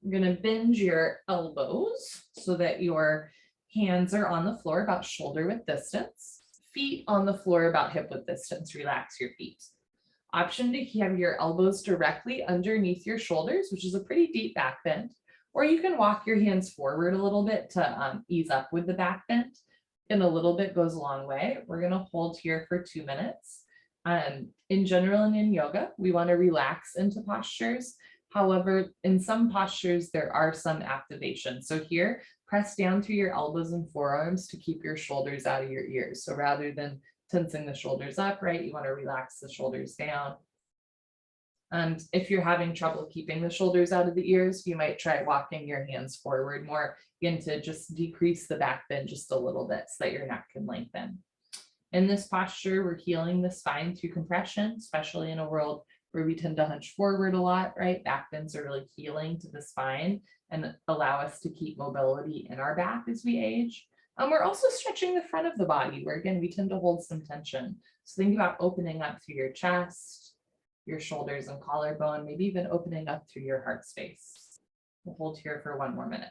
Speaker 2: You're going to bend your elbows so that your hands are on the floor about shoulder width distance, feet on the floor about hip width distance. Relax your feet. Option to have your elbows directly underneath your shoulders, which is a pretty deep back bend, or you can walk your hands forward a little bit to ease up with the back bend. And a little bit goes a long way. We're going to hold here for 2 minutes. In general and in yoga, we want to relax into postures. However, in some postures, there are some activations. So here, press down through your elbows and forearms to keep your shoulders out of your ears. So rather than tensing the shoulders up, right, you want to relax the shoulders down. And if you're having trouble keeping the shoulders out of the ears, you might try walking your hands forward more, again, to just decrease the back bend just a little bit so that your neck can lengthen. In this posture, we're healing the spine through compression, especially in a world where we tend to hunch forward a lot, right? Back bends are really healing to the spine and allow us to keep mobility in our back as we age. We're also stretching the front of the body where, again, we tend to hold some tension. So think about opening up through your chest, your shoulders and collarbone, maybe even opening up through your heart space. We'll hold here for 1 more minute.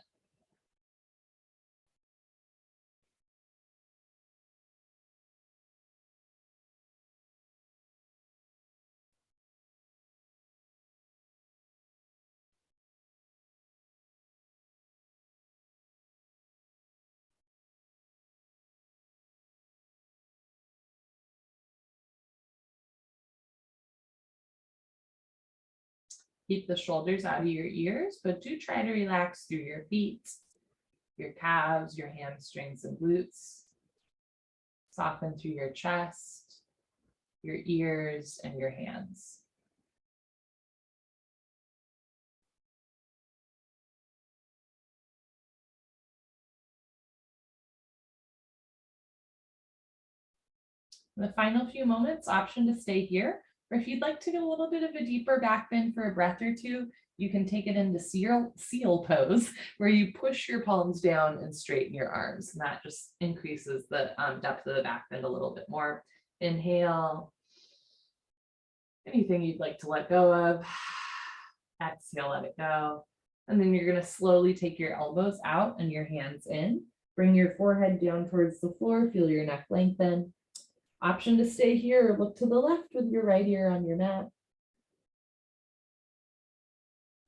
Speaker 2: Keep the shoulders out of your ears, but do try to relax through your feet, your calves, your hamstrings and glutes. Soften through your chest, your ears, and your hands. In the final few moments, option to stay here, or if you'd like to get a little bit of a deeper back bend for a breath or two, you can take it into seal pose, where you push your palms down and straighten your arms. And that just increases the depth of the back bend a little bit more. Inhale. Anything you'd like to let go of. Exhale, let it go. And then you're going to slowly take your elbows out and your hands in. Bring your forehead down towards the floor. Feel your neck lengthen. Option to stay here or look to the left with your right ear on your mat.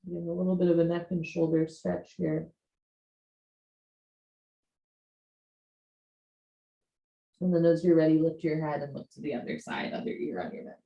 Speaker 2: Give a little bit of a neck and shoulder stretch here. And then as you're ready, lift your head and look to the other side, other ear on your mat.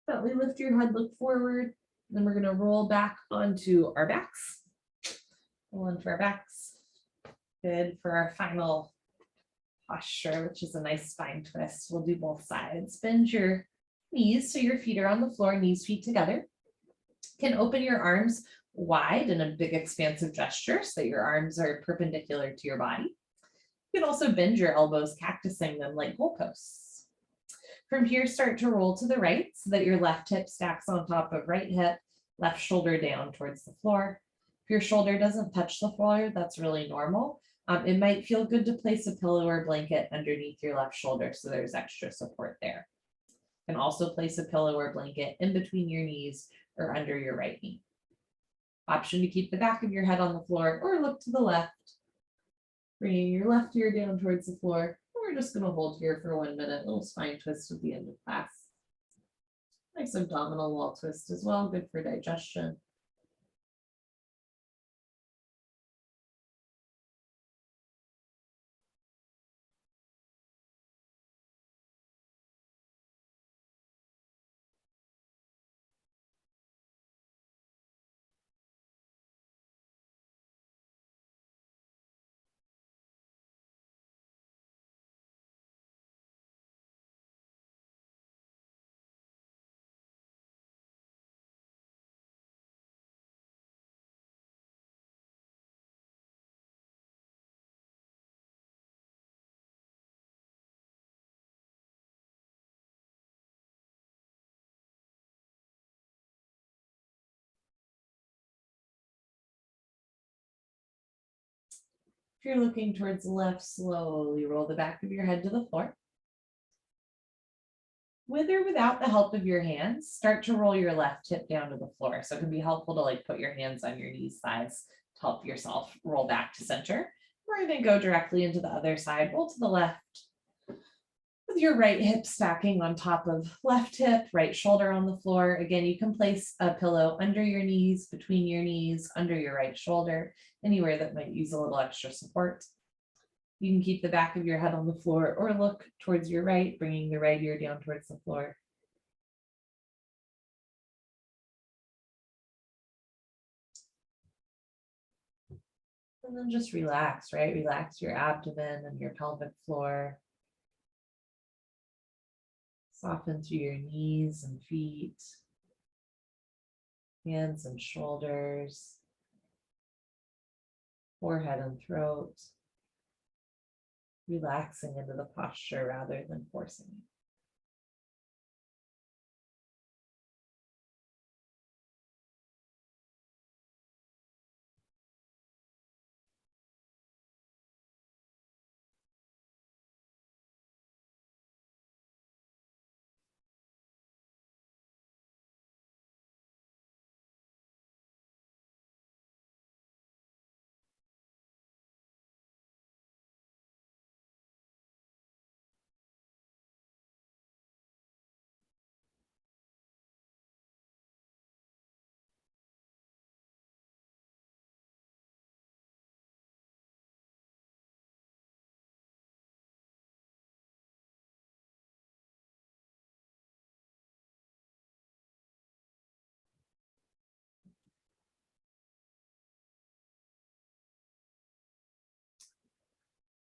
Speaker 2: Gently lift your head, look forward. Then we're going to roll back onto our backs. Roll into our backs. Good for our final posture, which is a nice spine twist. We'll do both sides. Bend your knees so your feet are on the floor, knees, feet together. You can open your arms wide in a big expansive gesture so that your arms are perpendicular to your body. You can also bend your elbows, cactusing them like goalposts. From here, start to roll to the right so that your left hip stacks on top of right hip, left shoulder down towards the floor. If your shoulder doesn't touch the floor, that's really normal. It might feel good to place a pillow or blanket underneath your left shoulder so there's extra support there. You can also place a pillow or blanket in between your knees or under your right knee. Option to keep the back of your head on the floor or look to the left. Bringing your left ear down towards the floor. We're just going to hold here for 1 minute. Little spine twist at the end of class. Nice abdominal wall twist as well. Good for digestion. If you're looking towards the left, slowly roll the back of your head to the floor. With or without the help of your hands, start to roll your left hip down to the floor. So it can be helpful to like put your hands on your knees, thighs to help yourself roll back to center. We're going to go directly into the other side, roll to the left. With your right hip stacking on top of left hip, right shoulder on the floor. Again, you can place a pillow under your knees, between your knees, under your right shoulder, anywhere that might use a little extra support. You can keep the back of your head on the floor or look towards your right, bringing the right ear down towards the floor. And then just relax, right? Relax your abdomen and your pelvic floor. Soften through your knees and feet, hands and shoulders, forehead and throat. Relaxing into the posture rather than forcing it.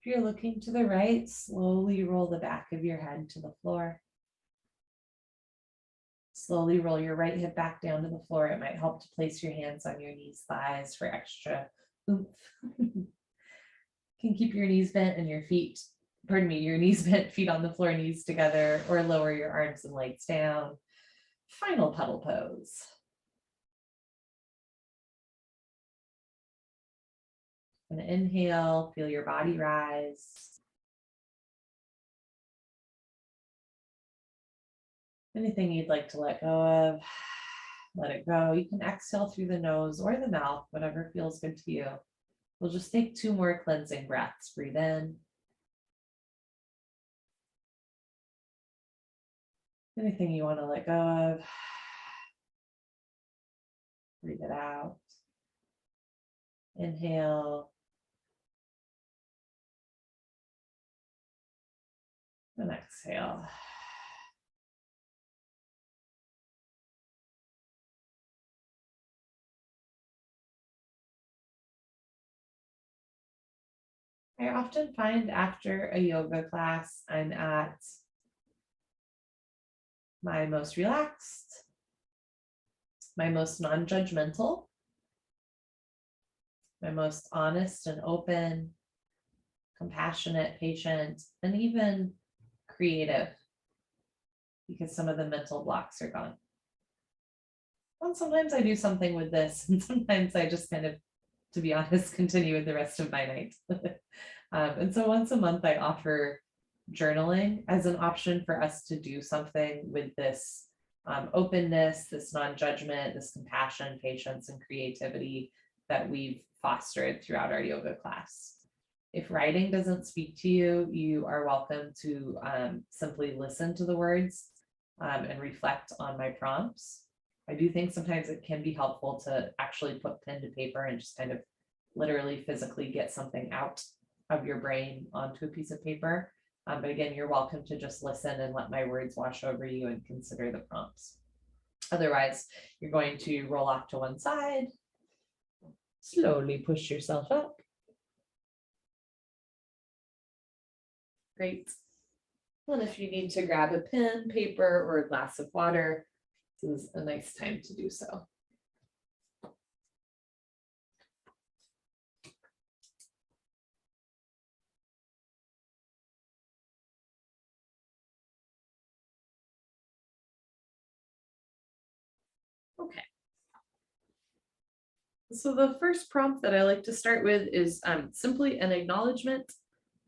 Speaker 2: If you're looking to the right, slowly roll the back of your head to the floor. Slowly roll your right hip back down to the floor. It might help to place your hands on your knees, thighs for extra oomph. Can keep your knees bent and your feet, your knees bent, feet on the floor, knees together, or lower your arms and legs down. Final puddle pose. And inhale, feel your body rise. Anything you'd like to let go of, let it go. You can exhale through the nose or the mouth, whatever feels good to you. We'll just take 2 more cleansing breaths. Breathe in. Anything you want to let go of, breathe it out. Inhale. And exhale. I often find after a yoga class, I'm at my most relaxed, my most non-judgmental, my most honest and open, compassionate, patient, and even creative. because some of the mental blocks are gone. And sometimes I do something with this, and sometimes I just kind of, to be honest, continue with the rest of my night. And so once a month, I offer journaling as an option for us to do something with this openness, this non-judgment, this compassion, patience, and creativity that we've fostered throughout our yoga class. If writing doesn't speak to you, you are welcome to simply listen to the words and reflect on my prompts. I do think sometimes it can be helpful to actually put pen to paper and just kind of literally physically get something out of your brain onto a piece of paper. But again, you're welcome to just listen and let my words wash over you and consider the prompts. Otherwise, you're going to roll off to one side, slowly push yourself up. Great. And if you need to grab a pen, paper, or a glass of water, this is a nice time to do so. Okay. So the first prompt that I like to start with is simply an acknowledgement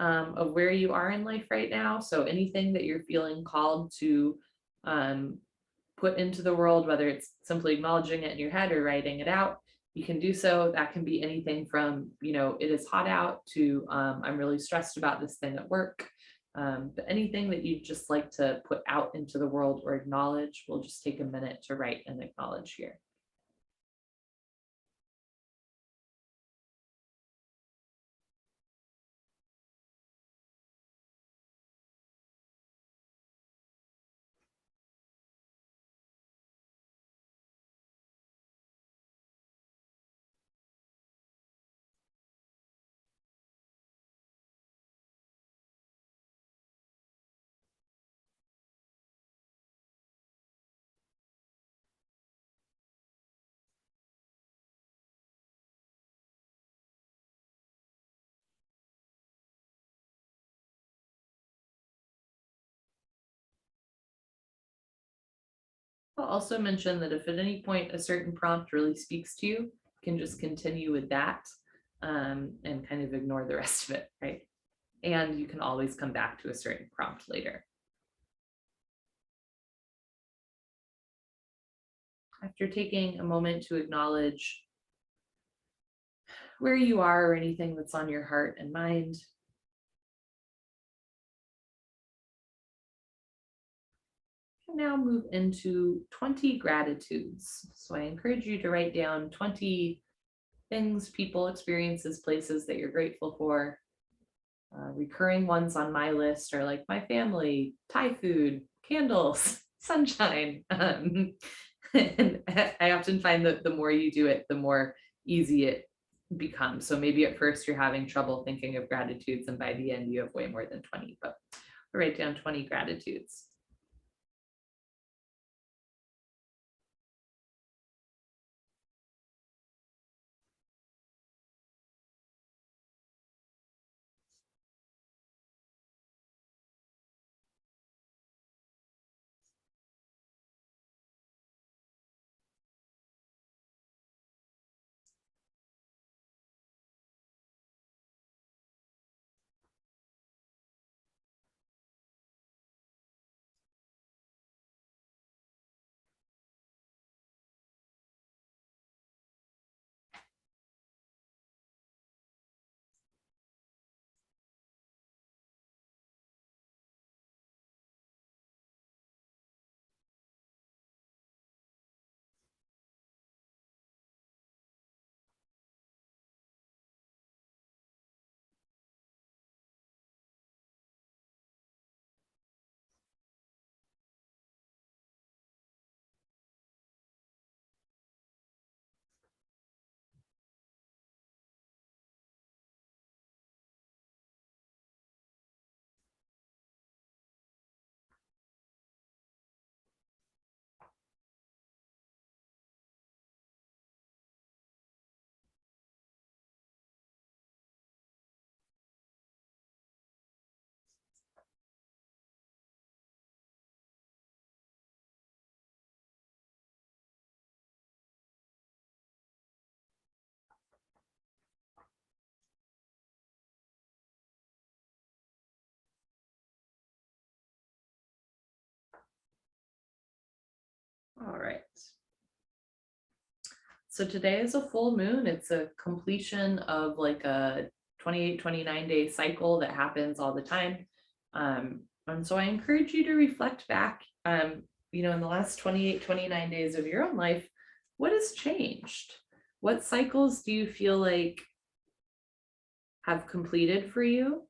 Speaker 2: of where you are in life right now. So anything that you're feeling called to put into the world, whether it's simply acknowledging it in your head or writing it out, you can do so. That can be anything from, it is hot out to I'm really stressed about this thing at work. But anything that you'd just like to put out into the world or acknowledge, we'll just take a minute to write and acknowledge here. I'll also mention that if at any point a certain prompt really speaks to you, you can just continue with that and kind of ignore the rest of it, right? And you can always come back to a certain prompt later. After taking a moment to acknowledge where you are or anything that's on your heart and mind, now move into 20 gratitudes. So I encourage you to write down 20 things, people, experiences, places that you're grateful for. Recurring ones on my list are like my family, Thai food, candles, sunshine. And I often find that the more you do it, the more easy it becomes. So maybe at first you're having trouble thinking of gratitudes, and by the end you have way more than 20, but write down 20 gratitudes.
Speaker 1: right. So today is a full moon. It's a completion of like a 28, 29-day cycle that happens all the time. And so I encourage you to reflect back, in the last 28, 29 days of your own life, what has changed? What cycles do you feel like have completed for you?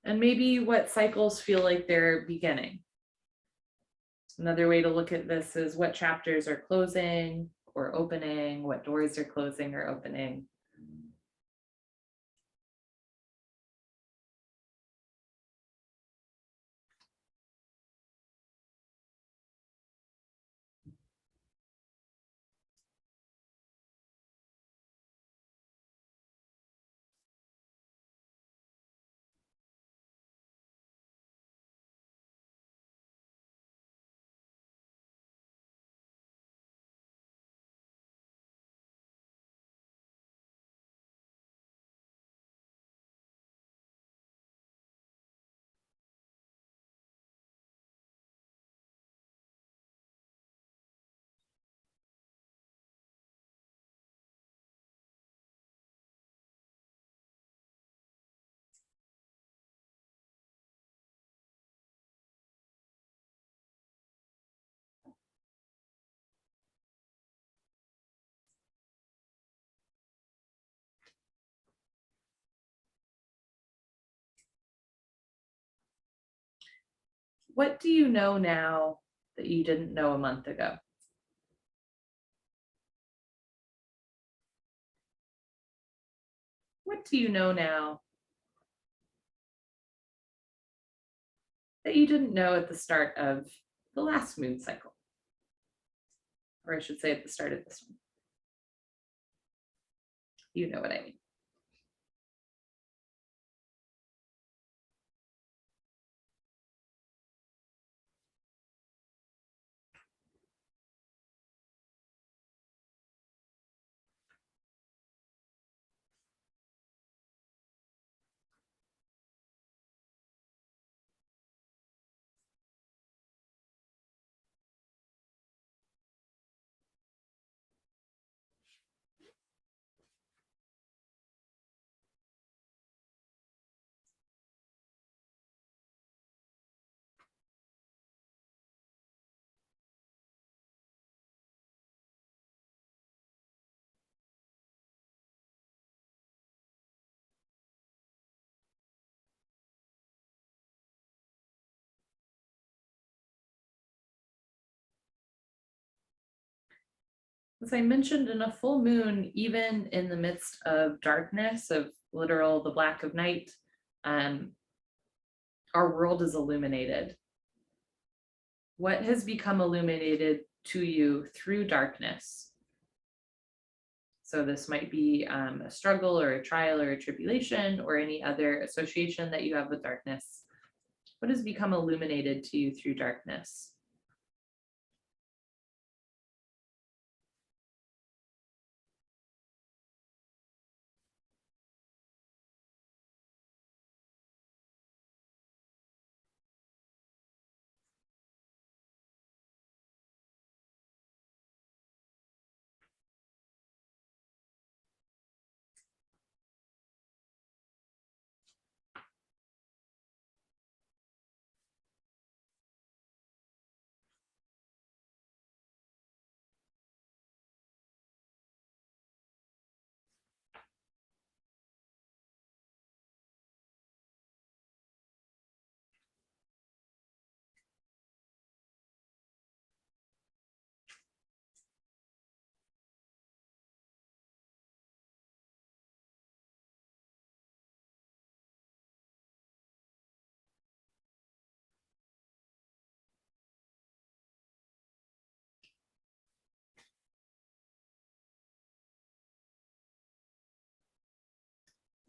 Speaker 1: And maybe what cycles feel like they're beginning. Another way to look at this is what chapters are closing or opening, what doors are closing or opening. What do you know now that you didn't know a month ago? What do you know now that you didn't know at the start of the last moon cycle? Or I should say at the start of this one. You know what I mean. As I mentioned, in a full moon, even in the midst of darkness, of literal the black of night, our world is illuminated. What has become illuminated to you through darkness? So this might be a struggle or a trial or a tribulation or any other association that you have with darkness. What has become illuminated to you through darkness?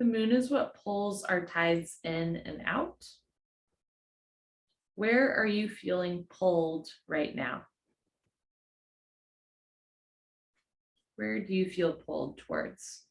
Speaker 1: The moon is what pulls our tides in and out. Where are you feeling pulled right now? Where do you feel pulled towards?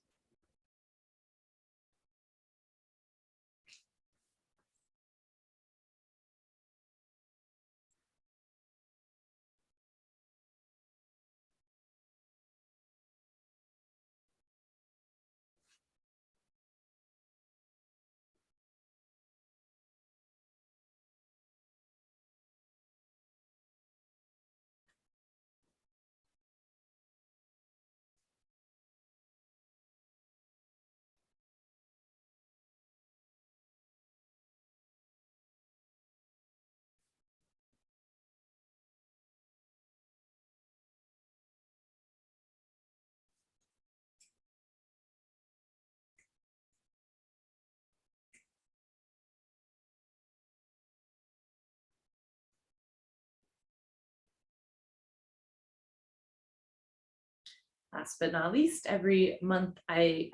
Speaker 1: Last but not least, every month I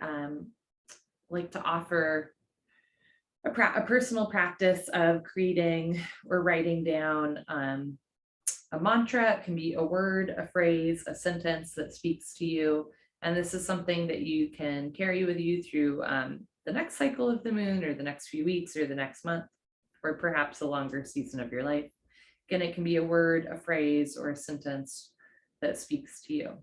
Speaker 1: like to offer a personal practice of creating or writing down a mantra. It can be a word, a phrase, a sentence that speaks to you. And this is something that you can carry with you through the next cycle of the moon, or the next few weeks, or the next month, or perhaps a longer season of your life. Again, it can be a word, a phrase, or a sentence that speaks to you.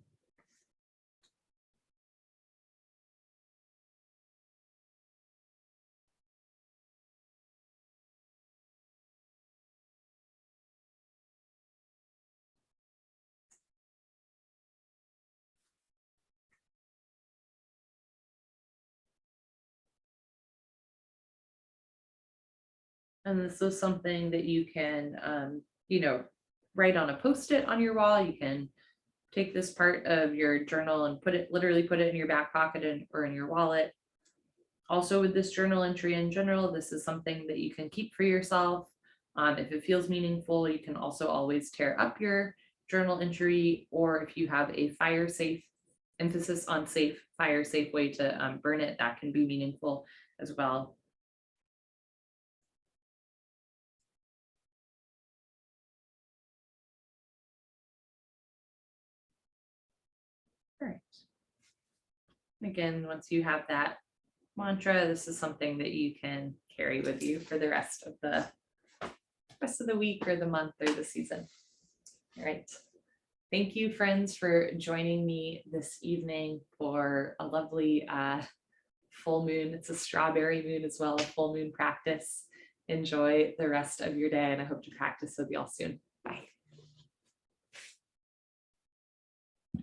Speaker 1: And this is something that you can, write on a Post-it on your wall. You can take this part of your journal and literally put it in your back pocket or in your wallet. Also, with this journal entry in general, this is something that you can keep for yourself. If it feels meaningful, you can also always tear up your journal entry, or if you have a fire safe, emphasis on fire safe way to burn it, that can be meaningful as well. All right. Again, once you have that mantra, this is something that you can carry with you for the rest of the week, or the month, or the season. All right. Thank you, friends, for joining me this evening for a lovely full moon. It's a strawberry moon as well, a full moon practice. Enjoy the rest of your day, and I hope to practice with y'all soon.